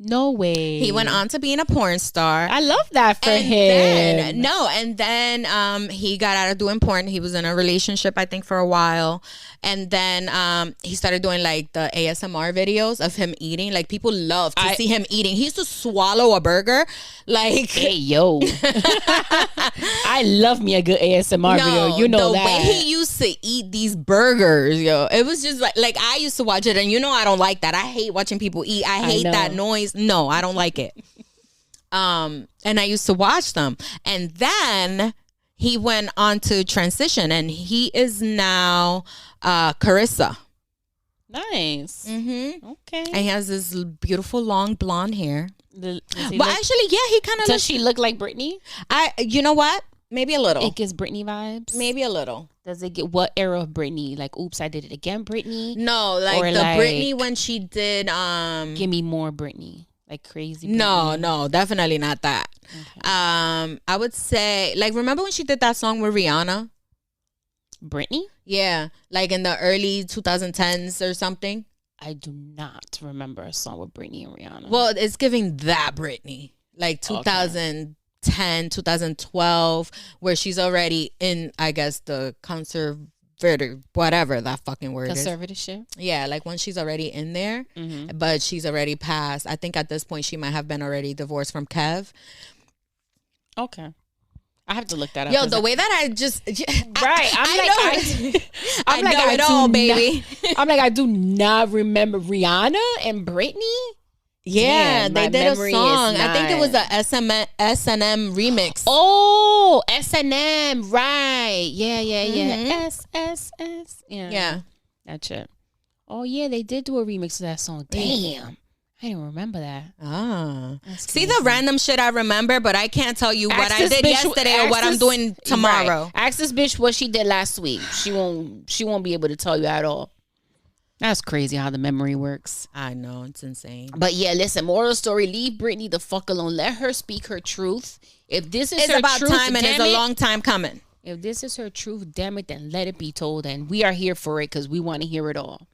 No way. He went on to being a porn star. I love that for him. Then he got out of doing porn. He was in a relationship, I think, for a while. And then he started doing like the ASMR videos of him eating. Like, people love to see him eating. He used to swallow a burger. Like, hey, yo. I love me a good ASMR video. You know that. The way he used to eat these burgers, yo. It was just like I used to watch it, and I don't like that. I hate watching people eat. I hate that noise. No, I don't like it. And I used to watch them. And then he went on to transition, and he is now Carissa. Nice. Mm-hmm. Okay. And he has this beautiful long blonde hair. But actually, yeah, he kind of. Does she look like Britney? You know what? Maybe a little. It gives Britney vibes. Maybe a little. Does it get what era of Britney? Like, oops, I did it again, Britney. No, like or the like, Britney when she did. Give me more Britney. Like crazy Britney. No, definitely not that. Okay. I would say, like, remember when she did that song with Rihanna? Britney? Yeah, like in the early 2010s or something. I do not remember a song with Britney and Rihanna. Well, it's giving that Britney. like 2010, 2012, where she's already in, I guess, the conservative, whatever that fucking word is. Conservatorship? Yeah, like when she's already in there, but she's already passed. I think at this point she might have been already divorced from Kev. Okay. I have to look that up. Yo, the way that I just right, I know it all, baby. I'm like, I do not remember Rihanna and Britney. Yeah, Damn, they did a song. I think it was a S&M remix. Oh, S&M, right? Yeah. S. Yeah, that's it. Oh yeah, they did do a remix of that song. Damn. I didn't remember that. See the random shit I remember, but I can't tell you what I did yesterday or what I'm doing tomorrow. Right. Ask this bitch what she did last week. She won't be able to tell you at all. That's crazy how the memory works. I know, it's insane. But yeah, listen, moral of the story, leave Britney the fuck alone. Let her speak her truth. If this is her about truth, time, and it's a long time coming. If this is her truth, damn it, then let it be told. And we are here for it because we want to hear it all.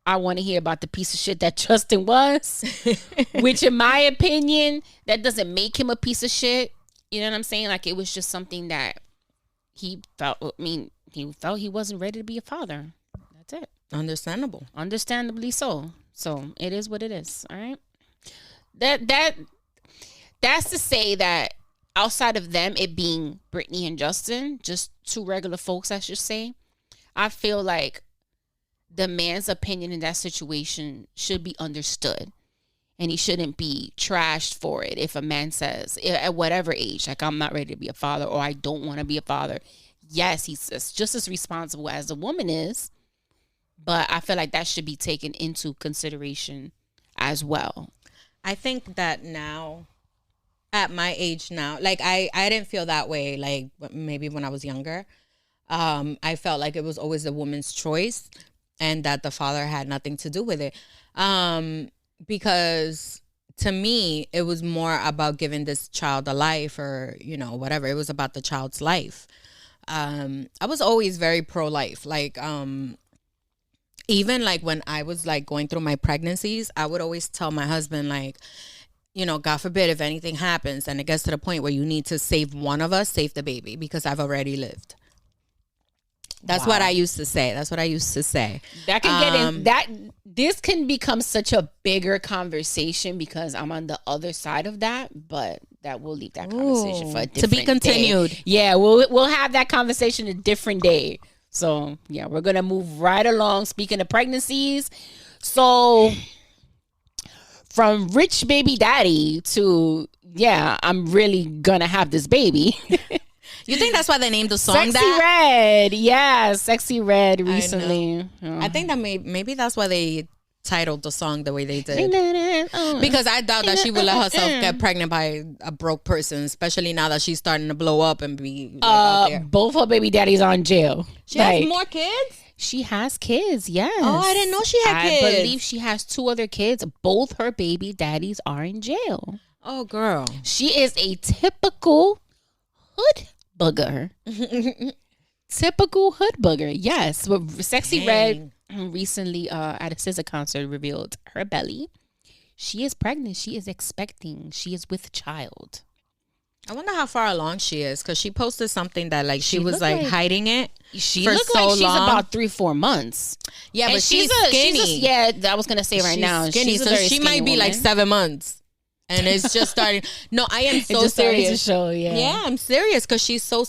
I want to hear about the piece of shit that Justin was, which in my opinion, that doesn't make him a piece of shit. You know what I'm saying? Like, it was just something that he felt, he felt he wasn't ready to be a father. That's it. Understandable. Understandably so. So it is what it is. All right. That's to say that outside of them, it being Britney and Justin, just two regular folks, I should say, I feel like the man's opinion in that situation should be understood, and he shouldn't be trashed for it. If a man says at whatever age, like, I'm not ready to be a father, or I don't want to be a father, yes, he's just as responsible as the woman is, but I feel like that should be taken into consideration as well. I think that now, at my age now, like I didn't feel that way, like maybe when I was younger. I felt like it was always the woman's choice, and that the father had nothing to do with it. Because to me, it was more about giving this child a life, or, whatever. It was about the child's life. I was always very pro-life. Like, even like when I was like going through my pregnancies, I would always tell my husband, like, God forbid if anything happens and it gets to the point where you need to save one of us, save the baby, because I've already lived. That's what I used to say. That can get in that. This can become such a bigger conversation because I'm on the other side of that, but that we'll leave that conversation for a different to be continued. Day. Yeah, we'll have that conversation a different day. So yeah, we're gonna move right along. Speaking of pregnancies, so from rich baby daddy to I'm really gonna have this baby. You think that's why they named the song Sexy Red? Yeah, Sexy Red recently. I think that maybe that's why they titled the song the way they did. Because I doubt that she would let herself get pregnant by a broke person, especially now that she's starting to blow up and be like, out there. Both her baby daddies are in jail. She has more kids? She has kids, yes. Oh, I didn't know she had kids. I believe she has 2 other kids. Both her baby daddies are in jail. Oh, girl. She is a typical hood booger. Typical hood booger, yes. But Sexy Red recently at a SZA concert revealed her belly. She is pregnant. She is expecting. She is with child. I wonder how far along she is, because she posted something that like she was like hiding it. She for looked so like she's long. about 3-4 months. Yeah, and but she's skinny. I was gonna say she's now skinny, she's so she might be like 7 months. And it's just starting. No, I am so serious. To show, yeah, I'm serious, because she's so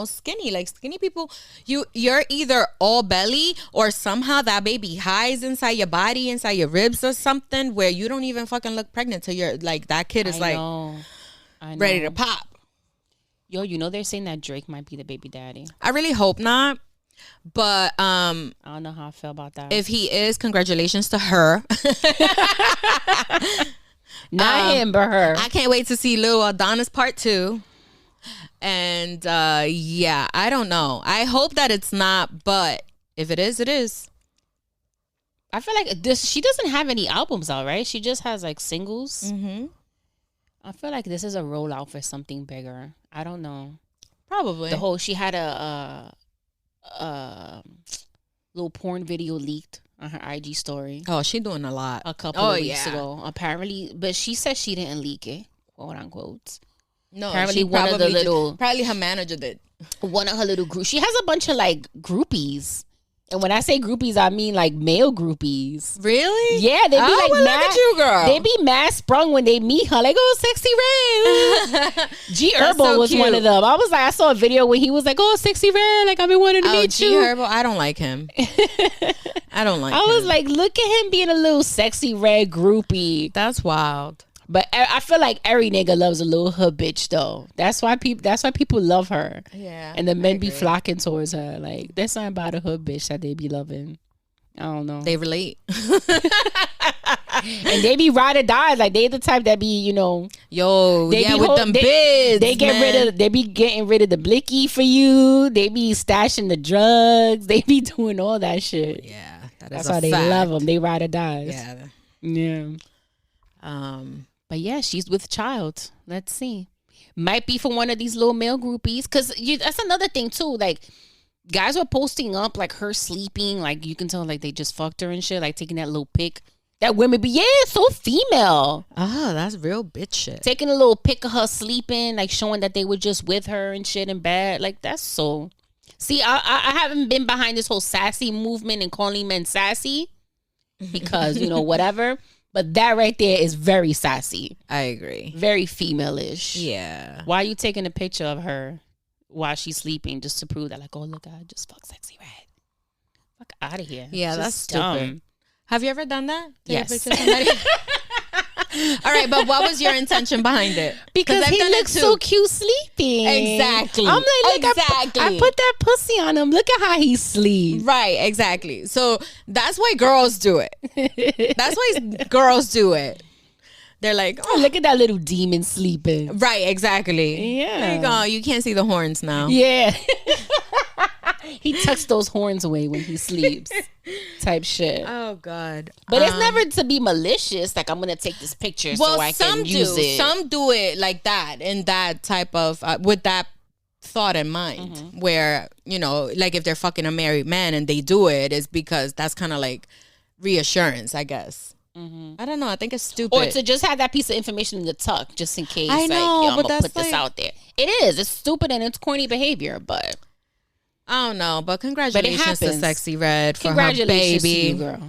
skinny. Like, skinny people, you're either all belly or somehow that baby hides inside your body, inside your ribs or something, where you don't even fucking look pregnant till you're like, that kid is I know. Ready to pop. Yo, they're saying that Drake might be the baby daddy. I really hope not. But I don't know how I feel about that. If he is, congratulations to her. Not him, but her. I can't wait to see Lil Adonis Part 2. And I don't know. I hope that it's not, but if it is, it is. I feel like she doesn't have any albums out, right? She just has like singles. Mm-hmm. I feel like this is a rollout for something bigger. I don't know. Probably. She had a little porn video leaked on her IG story. Oh, she's doing a lot. A couple of weeks ago, apparently. But she said she didn't leak it, quote unquote. No, Apparently probably her manager did. One of her little groups. She has a bunch of like groupies. And when I say groupies, I mean like male groupies. Really? Yeah, they be like well, mad. look at you, girl. They be mad sprung when they meet her. Like, oh, sexy red. G Herbo so was cute. one of them. I was like, I saw a video where he was like, oh, sexy red. Like, I've been wanting to meet G you. Herbo, I don't like him. I don't like him. I was like, look at him being a little sexy red groupie. That's wild. But I feel like every nigga loves a little hood bitch though. That's why people love her. Yeah. And the men be flocking towards her. Like, there's something about a hood bitch that they be loving. I don't know. They relate. And they be ride or die. Like, they the type that be, you know. Yo, they yeah, be with them bids. They they be getting rid of the blicky for you. They be stashing the drugs. They be doing all that shit. Yeah. That's why they love them. They ride or die. Yeah. Yeah. But yeah, she's with child. Let's see. Might be for one of these little male groupies. Because that's another thing, too. Like, guys were posting up, like, her sleeping. Like, you can tell, like, they just fucked her and shit. Like, taking that little pic. That women be, so female. Oh, that's real bitch shit. Taking a little pic of her sleeping. Like, showing that they were just with her and shit in bed. Like, that's so... See, I haven't been behind this whole sassy movement and calling men sassy. Because, you know, whatever... But that right there is very sassy. I agree. Very female-ish. Yeah. Why are you taking a picture of her while she's sleeping just to prove that, like, oh, look, I just fuck sexy red. Fuck out of here. Yeah, just that's stupid. Have you ever done that? Yes. All right, but what was your intention behind it? Because he looks so cute sleeping. Exactly. I'm like, look, I put that pussy on him. Look at how he sleeps. Right, exactly. So that's why girls do it. That's why girls do it. They're like, oh, look at that little demon sleeping. Right, exactly. Yeah. There you go. You can't see the horns now. Yeah. He tucks those horns away when he sleeps. Type shit. Oh, God. But it's never to be malicious. Like, I'm going to take this picture so I can use it. Some do it like that, in that type of, with that thought in mind. Mm-hmm. Where, you know, like if they're fucking a married man and they do it, it's because that's kind of like reassurance, I guess. Mm-hmm. I don't know. I think it's stupid. Or to just have that piece of information in the tuck, just in case. I know, like, I'm but going to put this out there. It is. It's stupid and it's corny behavior, but... I don't know, but congratulations to Sexy Red for her baby. To you, girl.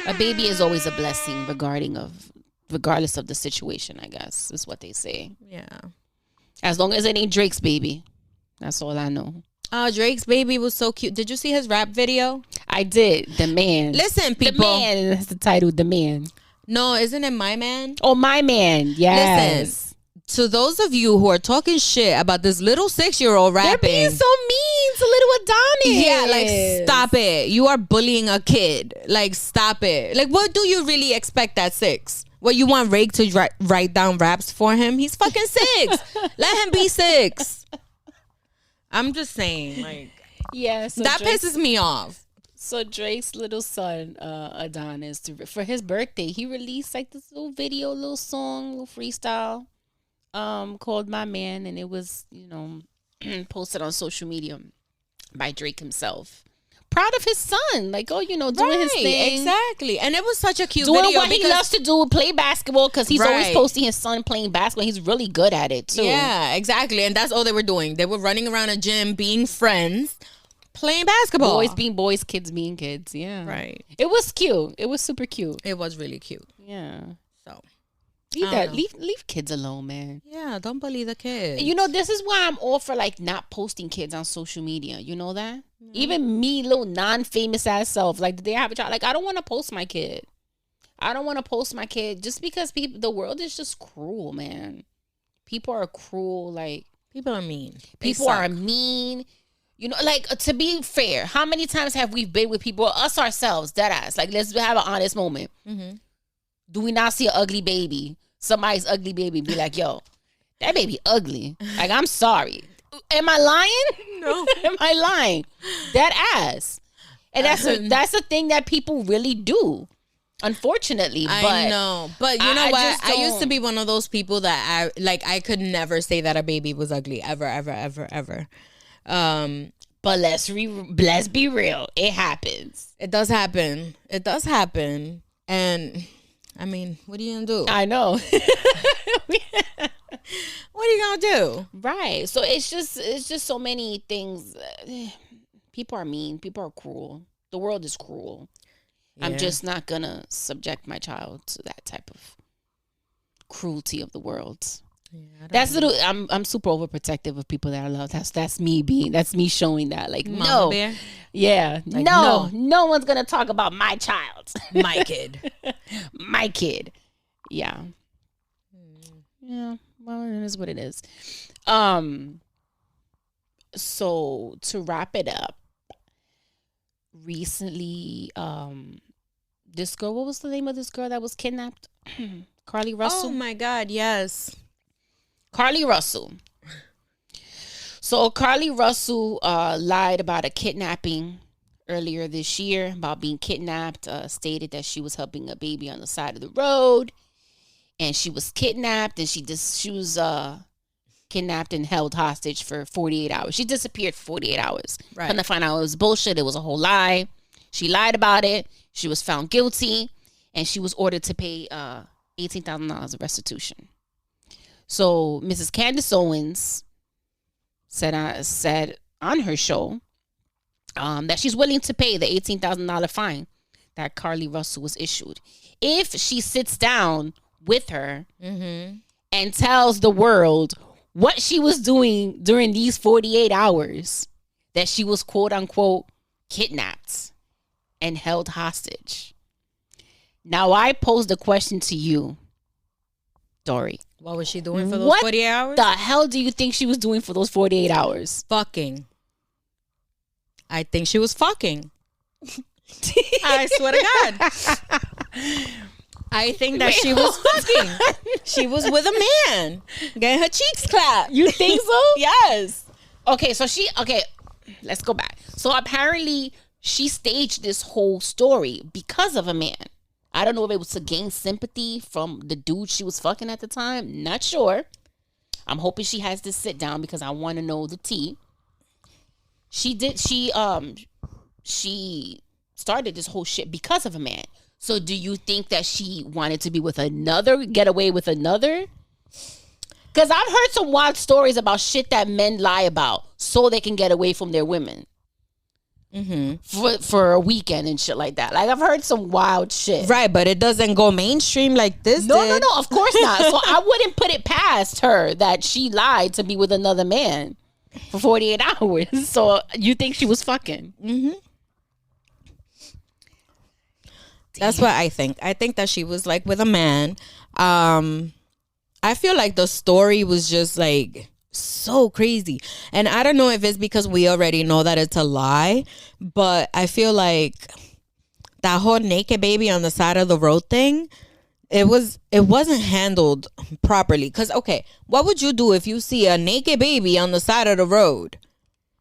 A baby is always a blessing regardless of the situation, I guess, is what they say. Yeah. As long as it ain't Drake's baby. That's all I know. Oh, Drake's baby was so cute. Did you see his rap video? I did. The Man. Listen, people. The Man. That's the title, The Man. No, isn't it My Man? Oh, My Man. Yes. Listen. To those of you who are talking shit about this little 6-year-old rapping. They're being so mean to little Adonis. Yeah, like, stop it. You are bullying a kid. Like, stop it. Like, what do you really expect at 6? What, you want Rake to write down raps for him? He's fucking 6. Let him be 6. I'm just saying, like. Yeah. So that pisses me off. So Drake's little son, Adonis, for his birthday, he released, like, this little video, little song, little freestyle. Called My Man, and it was, you know, posted on social media by Drake himself. Proud of his son, like, oh, you know, doing his thing. Exactly. And it was such a cute doing video. Doing what he loves to do, play basketball, because he's always posting his son playing basketball. He's really good at it, too. Yeah, exactly. And that's all they were doing. They were running around a gym, being friends, playing basketball. Boys being boys, kids being kids. Yeah. Right. It was cute. It was super cute. It was really cute. Yeah. So. Leave kids alone, man. Yeah, don't bully the kids. You know, this is why I'm all for, like, not posting kids on social media. You know that? Mm-hmm. Even me, little non-famous ass self, like, the day I have a child, like, I don't want to post my kid. I don't want to post my kid just because the world is just cruel, man. People are cruel. Like, people are mean. People are mean. You know, like, to be fair, how many times have we been with people, us ourselves, dead ass? Like, let's have an honest moment. Mm-hmm. Do we not see an ugly baby? Somebody's ugly baby be like, yo, that baby ugly. Like, I'm sorry. Am I lying? No. Am I lying? That ass. And that's a thing that people really do. Unfortunately. I know. But you know what? I used to be one of those people that I could never say that a baby was ugly. Ever, ever, ever, ever. But let's be real. It happens. It does happen. And I mean, what are you gonna do? I know. What are you gonna do? Right. So it's just so many things. People are mean. People are cruel. The world is cruel. Yeah. I'm just not gonna subject my child to that type of cruelty of the world. Yeah, I'm super overprotective of people that I love. That's me showing that. Like, Mama no. Bear? Yeah. Like, no one's gonna talk about my child. My kid. My kid. Yeah. Yeah. Well, it is what it is. So to wrap it up, recently, this girl, what was the name of this girl that was kidnapped? Carly Russell. Oh my God, yes. Carly Russell. So Carly Russell lied about a kidnapping earlier this year, about being kidnapped, stated that she was helping a baby on the side of the road. And she was kidnapped, and she was kidnapped and held hostage for 48 hours. She disappeared for 48 hours. Right. Come to find out it was bullshit. It was a whole lie. She lied about it. She was found guilty, and she was ordered to pay $18,000 of restitution. So Mrs. Candace Owens said on her show that she's willing to pay the $18,000 fine that Carly Russell was issued if she sits down with her and tells the world what she was doing during these 48 hours that she was quote unquote kidnapped and held hostage. Now I posed a question to you, Dory. What was she doing for those 48 hours? What the hell do you think she was doing for those 48 hours? Fucking. I think she was fucking. I swear to God. I think that she was fucking. She was with a man getting her cheeks clapped. You think so? Yes. Okay, let's go back. So apparently she staged this whole story because of a man. I don't know if it was to gain sympathy from the dude she was fucking at the time. Not sure. I'm hoping she has this sit down because I want to know the tea. She started this whole shit because of a man. So do you think that she wanted to be with another, get away with another? Because I've heard some wild stories about shit that men lie about so they can get away from their women. For a weekend and shit like that. Like, I've heard some wild shit. Right, but it doesn't go mainstream like this No, of course not. So I wouldn't put it past her that she lied to be with another man for 48 hours. So you think she was fucking? That's what I think. I think that she was like with a man. I feel like the story was just like so crazy. And I don't know if it's because we already know that it's a lie, but I feel like that whole naked baby on the side of the road thing, it wasn't handled properly. Because, okay, what would you do if you see a naked baby on the side of the road?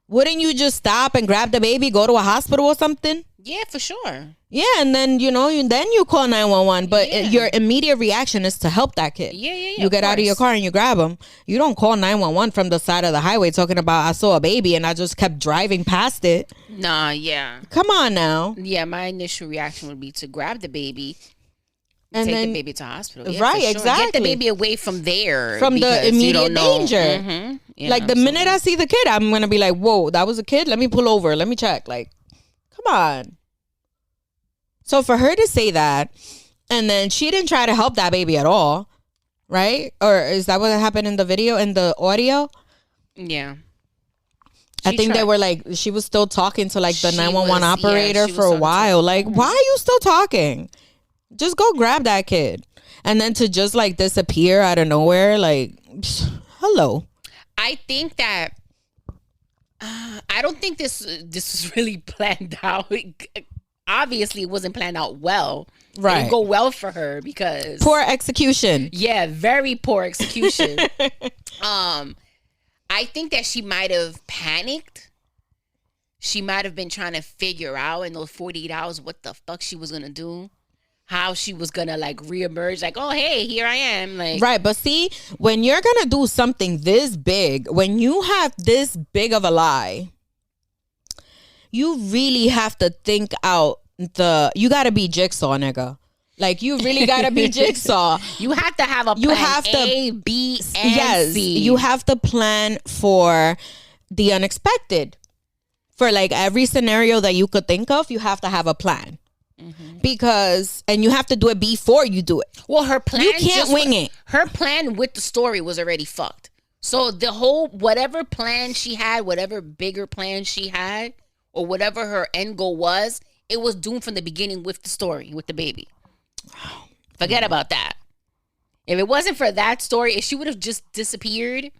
Wouldn't you just stop and grab the baby, go to a hospital or something? Yeah, for sure. Yeah, and then, you call 911. But your immediate reaction is to help that kid. Yeah. You get out of your car and you grab him. You don't call 911 from the side of the highway talking about, I saw a baby and I just kept driving past it. Nah, yeah. Come on now. Yeah, my initial reaction would be to grab the baby and take the baby to hospital. Yeah, right, sure. exactly. Get the baby away from there. From the immediate danger. Like, the minute I see the kid, I'm going to be like, whoa, that was a kid? Let me pull over. Let me check. Like, come on. So for her to say that, and then she didn't try to help that baby at all, right? Or is that what happened in the video, in the audio? Yeah. I think they were like, she was still talking to like the 911 operator for a while. Like, why are you still talking? Just go grab that kid. And then to just like disappear out of nowhere, like, hello. I think that, I don't think this was really planned out. Obviously, it wasn't planned out well. Right. It didn't go well for her because... Poor execution. Yeah, very poor execution. I think that she might have panicked. She might have been trying to figure out in those 48 hours what the fuck she was going to do. How she was going to like reemerge. Like, oh, hey, here I am. Like, right. But see, when you're going to do something this big, when you have this big of a lie... You really have to think out you got to be Jigsaw, nigga. Like, you really gotta be Jigsaw. You have to have a plan. You have to A, B, and C. You have to plan for the unexpected. For like every scenario that you could think of, you have to have a plan. Because, and you have to do it before you do it. Well, her plan, you can't wing it. Her plan with the story was already fucked. So the whole, whatever plan she had, whatever bigger plan she had, or whatever her end goal was, it was doomed from the beginning with the story, with the baby. Forget about that. If it wasn't for that story, if she would have just disappeared,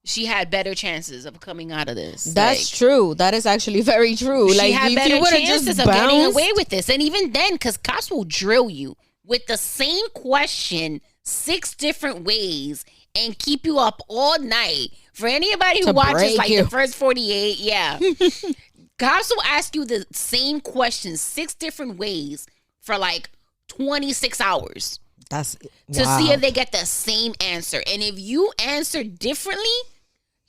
she had better chances of coming out of this. That's true. That is actually very true. She had better chances of getting away with this. And even then, because cops will drill you with the same question 6 different ways and keep you up all night. For anybody who watches like the first 48, yeah. Cops will ask you the same question 6 different ways for like 26 hours. That's to see if they get the same answer. And if you answer differently,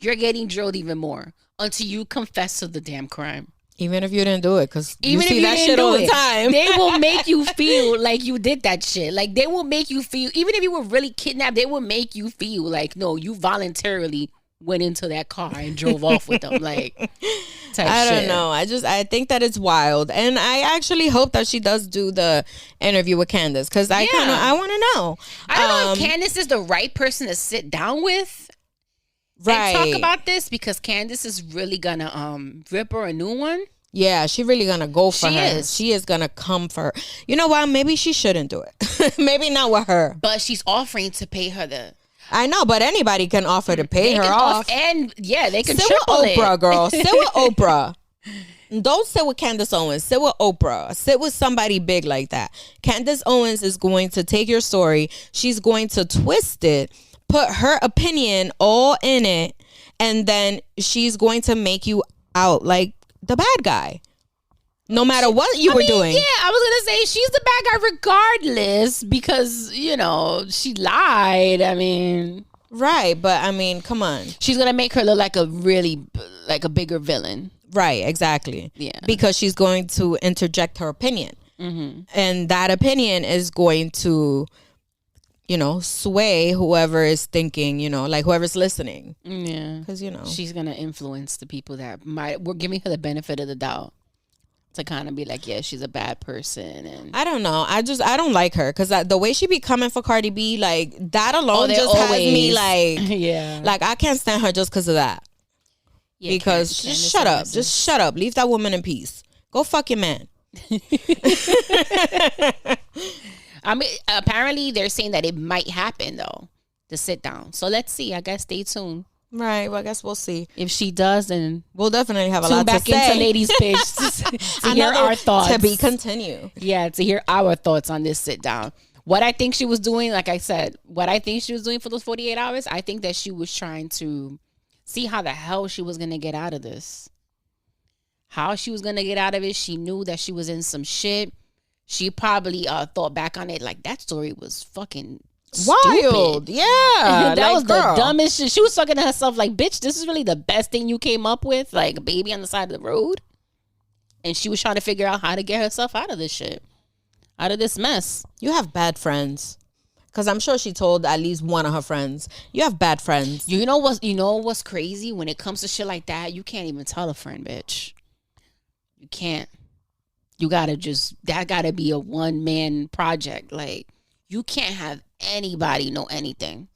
you're getting drilled even more until you confess to the damn crime. Even if you didn't do it, because you see that shit all the time. They will make you feel like you did that shit. Like, they will make you feel, even if you were really kidnapped, they will make you feel like, no, you voluntarily went into that car and drove off with them. Like, I don't know. I think that it's wild. And I actually hope that she does do the interview with Candace, because I want to know. I don't know if Candace is the right person to sit down with. Right. And talk about this, because Candace is really gonna rip her a new one. Yeah, she really gonna go for her. She is gonna come for her. You know what? Maybe she shouldn't do it. Maybe not with her. But she's offering to pay her the. I know, but anybody can offer to pay her off. And yeah, they can sit triple with Oprah, girl. Sit with Oprah. Don't sit with Candace Owens. Sit with Oprah. Sit with somebody big like that. Candace Owens is going to take your story. She's going to twist it, put her opinion all in it, and then she's going to make you out like the bad guy. No matter what you were doing. Yeah, I was going to say she's the bad guy regardless, because, you know, she lied. I mean. Right, but I mean, come on. She's going to make her look like a really, like a bigger villain. Right, exactly. Yeah. Because she's going to interject her opinion. Mm-hmm. And that opinion is going to, you know, sway whoever is thinking, you know, like whoever's listening. Yeah. Because, you know. She's going to influence the people that we're giving her the benefit of the doubt. To kind of be like, yeah, she's a bad person. And I don't know. I don't like her, because the way she be coming for Cardi B, like, that alone just has me like, yeah, like, I can't stand her just because of that. Yeah, because just shut up. Just shut up. Leave that woman in peace. Go fuck your man. I mean, apparently they're saying that it might happen though, to sit down. So let's see. I guess stay tuned. Right. Well, I guess we'll see. If she does, then we'll definitely have a lot to say. Back into Ladies Pitch to hear our thoughts. To be continued. Yeah, to hear our thoughts on this sit down. What I think she was doing, like I said, what I think she was doing for those 48 hours, I think that she was trying to see how the hell she was going to get out of this. How she was going to get out of it. She knew that she was in some shit. She probably thought back on it like, that story was fucking wild. Stupid. Yeah. That like, was girl. the dumbest shit. She was talking to herself like, bitch, this is really the best thing you came up with? Like a baby on the side of the road? And she was trying to figure out how to get herself out of this shit. Out of this mess. You have bad friends. Because I'm sure she told at least one of her friends. You have bad friends. You know what's crazy? When it comes to shit like that, you can't even tell a friend, bitch. You can't. You gotta that gotta be a one-man project. Like, you can't have anybody know anything.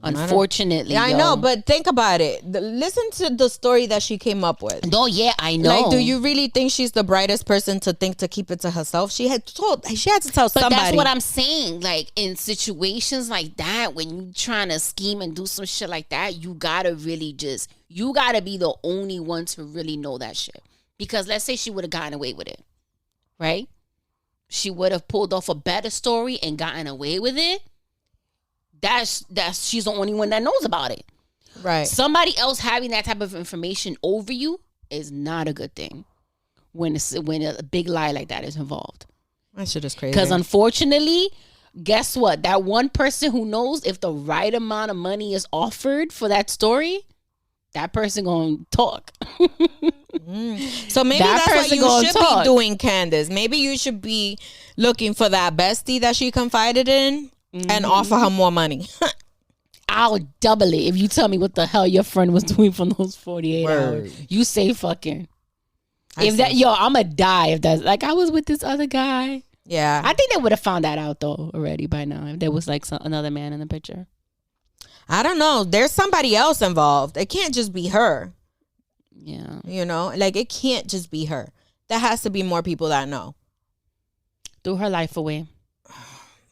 Unfortunately. Yeah, I know, but think about it. Listen to the story that she came up with. No, yeah, I know. Like, do you really think she's the brightest person to think to keep it to herself? She had to tell somebody. But that's what I'm saying. Like, in situations like that, when you trying to scheme and do some shit like that, you gotta really you gotta be the only one to really know that shit. Because let's say she would have gotten away with it, right? She would have pulled off a better story and gotten away with it. That's she's the only one that knows about it. Right. Somebody else having that type of information over you is not a good thing when a big lie like that is involved. That shit is crazy. Because unfortunately, guess what? That one person who knows if the right amount of money is offered for that story, that person gonna talk. So maybe that's what you should be doing, Candace. Maybe you should be looking for that bestie that she confided in and offer her more money. I'll double it if you tell me what the hell your friend was doing for those 48 Word. hours. You say fucking. If that, yo, I'm gonna die if that's like I was with this other guy. Yeah. I think they would have found that out though already by now if there was like another man in the picture. I don't know. There's somebody else involved. It can't just be her. Yeah. You know, like it can't just be her. There has to be more people that know. Threw her life away.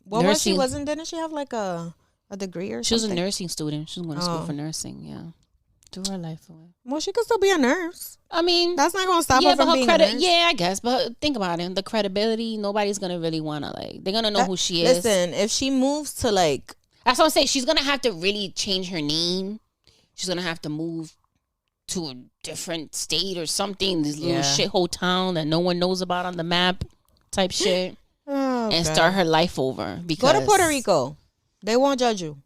What was she? Didn't she have like a degree or something? She was a nursing student. She was going to school for nursing. Yeah. Threw her life away. Well, she could still be a nurse. I mean, that's not going to stop her from being a nurse. Yeah, I guess. But think about it. The credibility, nobody's going to really want to like, they're going to know who she is. Listen, if she moves to like. That's what I'm saying. She's going to have to really change her name. She's going to have to move to a different state or something. This little shithole town that no one knows about on the map type shit. And start her life over. Because go to Puerto Rico. They won't judge you.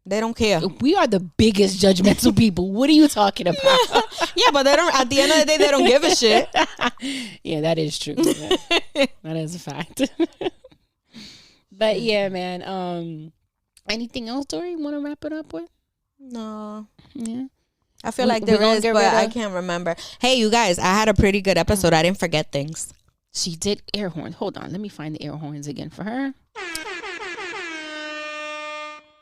They don't care. We are the biggest judgmental people. What are you talking about? Yeah, but they don't. At the end of the day, they don't give a shit. Yeah, that is true. That is a fact. But yeah, man. Anything else, Dory? You want to wrap it up with? No. Yeah. I feel like there is, but I can't remember. Hey, you guys, I had a pretty good episode. I didn't forget things. She did air horns. Hold on. Let me find the air horns again for her.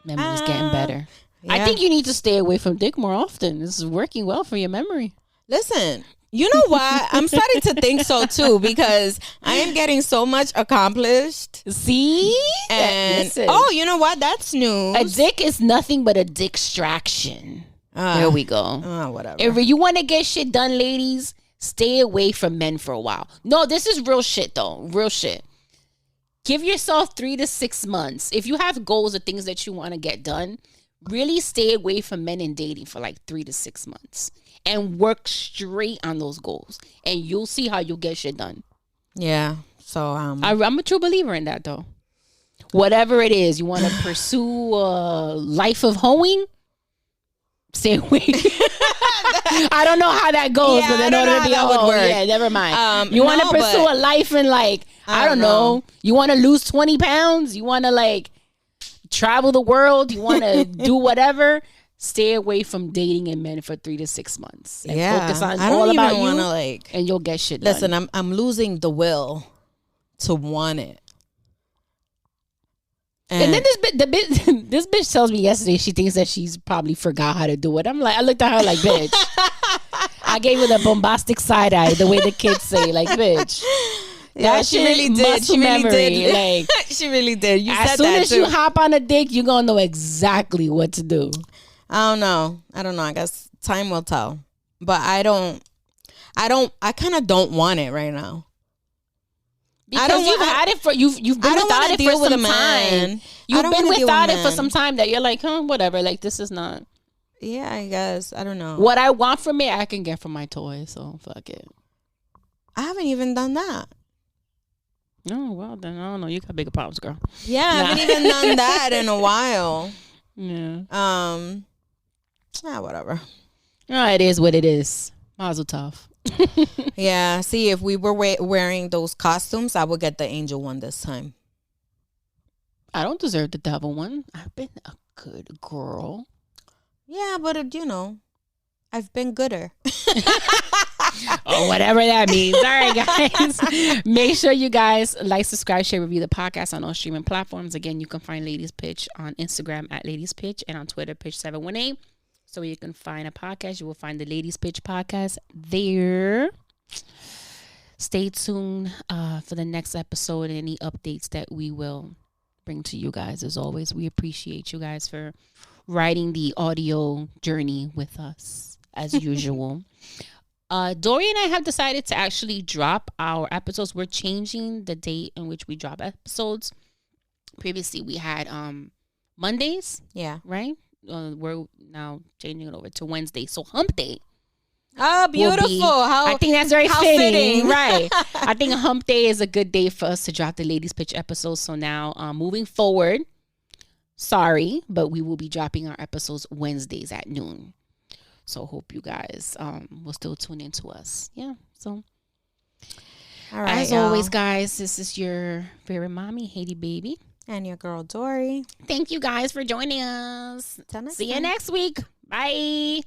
Memory's getting better. Yeah. I think you need to stay away from dick more often. This is working well for your memory. Listen, you know what? I'm starting to think so too because I am getting so much accomplished. See? And listen. Oh, you know what? That's news. A dick is nothing but a distraction. There we go. Whatever. If you want to get shit done, ladies, stay away from men for a while. No, this is real shit though. Real shit. Give yourself 3 to 6 months. If you have goals or things that you want to get done, really stay away from men and dating for like 3 to 6 months and work straight on those goals. And you'll see how you'll get shit done. Yeah. So I'm a true believer in that though. Whatever it is, you want to pursue a life of hoeing, stay away. I don't know how that goes, but in order to be a hoe, yeah, never mind. You want to pursue a life in like, I don't know. You want to lose 20 pounds? You want to like travel the world? You want to do whatever? Stay away from dating and men for 3 to 6 months. And focus on all about you, like, and you'll get shit done. Listen, I'm losing the will to want it. And then this bitch tells me yesterday she thinks that she's probably forgot how to do it. I'm like, I looked at her like, bitch. I gave her the bombastic side eye, the way the kids say, like, bitch. Yeah, she really did. She really did. Like, she really did. You as said soon that as too. you hop on a dick, you're gonna know exactly what to do. I don't know. I guess time will tell. But I kind of don't want it right now. Because you've had it for you've been without it for some time. You've been without it for some time that you're like, whatever. Like, this is not. Yeah, I guess. I don't know. What I want from it, I can get from my toy. So fuck it. I haven't even done that. No, well then I don't know. You got bigger problems, girl. Yeah, I haven't even done that in a while. Yeah. Whatever. It is what it is. Mazel tov. Yeah. See, if we were wearing those costumes, I would get the angel one this time. I don't deserve the devil one. I've been a good girl. Yeah, but I've been gooder. Oh, whatever that means. All right, guys. Make sure you guys like, subscribe, share, review the podcast on all streaming platforms. Again, you can find Ladies Pitch on Instagram at Ladies Pitch and on Twitter, Pitch718. So you can find a podcast. You will find the Ladies Pitch podcast there. Stay tuned for the next episode and any updates that we will bring to you guys. As always, we appreciate you guys for riding the audio journey with us as usual. Dory and I have decided to actually drop our episodes. We're changing the date in which we drop episodes. Previously, we had Mondays. Yeah. Right? We're now changing it over to Wednesday. So Hump Day. Oh, beautiful. I think that's very fitting. Right. I think Hump Day is a good day for us to drop the Ladies Pitch episodes. So now moving forward, sorry, but we will be dropping our episodes Wednesdays at noon. So hope you guys will still tune into us. Yeah. So All right, As always, guys, this is your favorite mommy, Haiti Baby. And your girl, Dory. Thank you guys for joining us. Till next See you time. next week. Bye.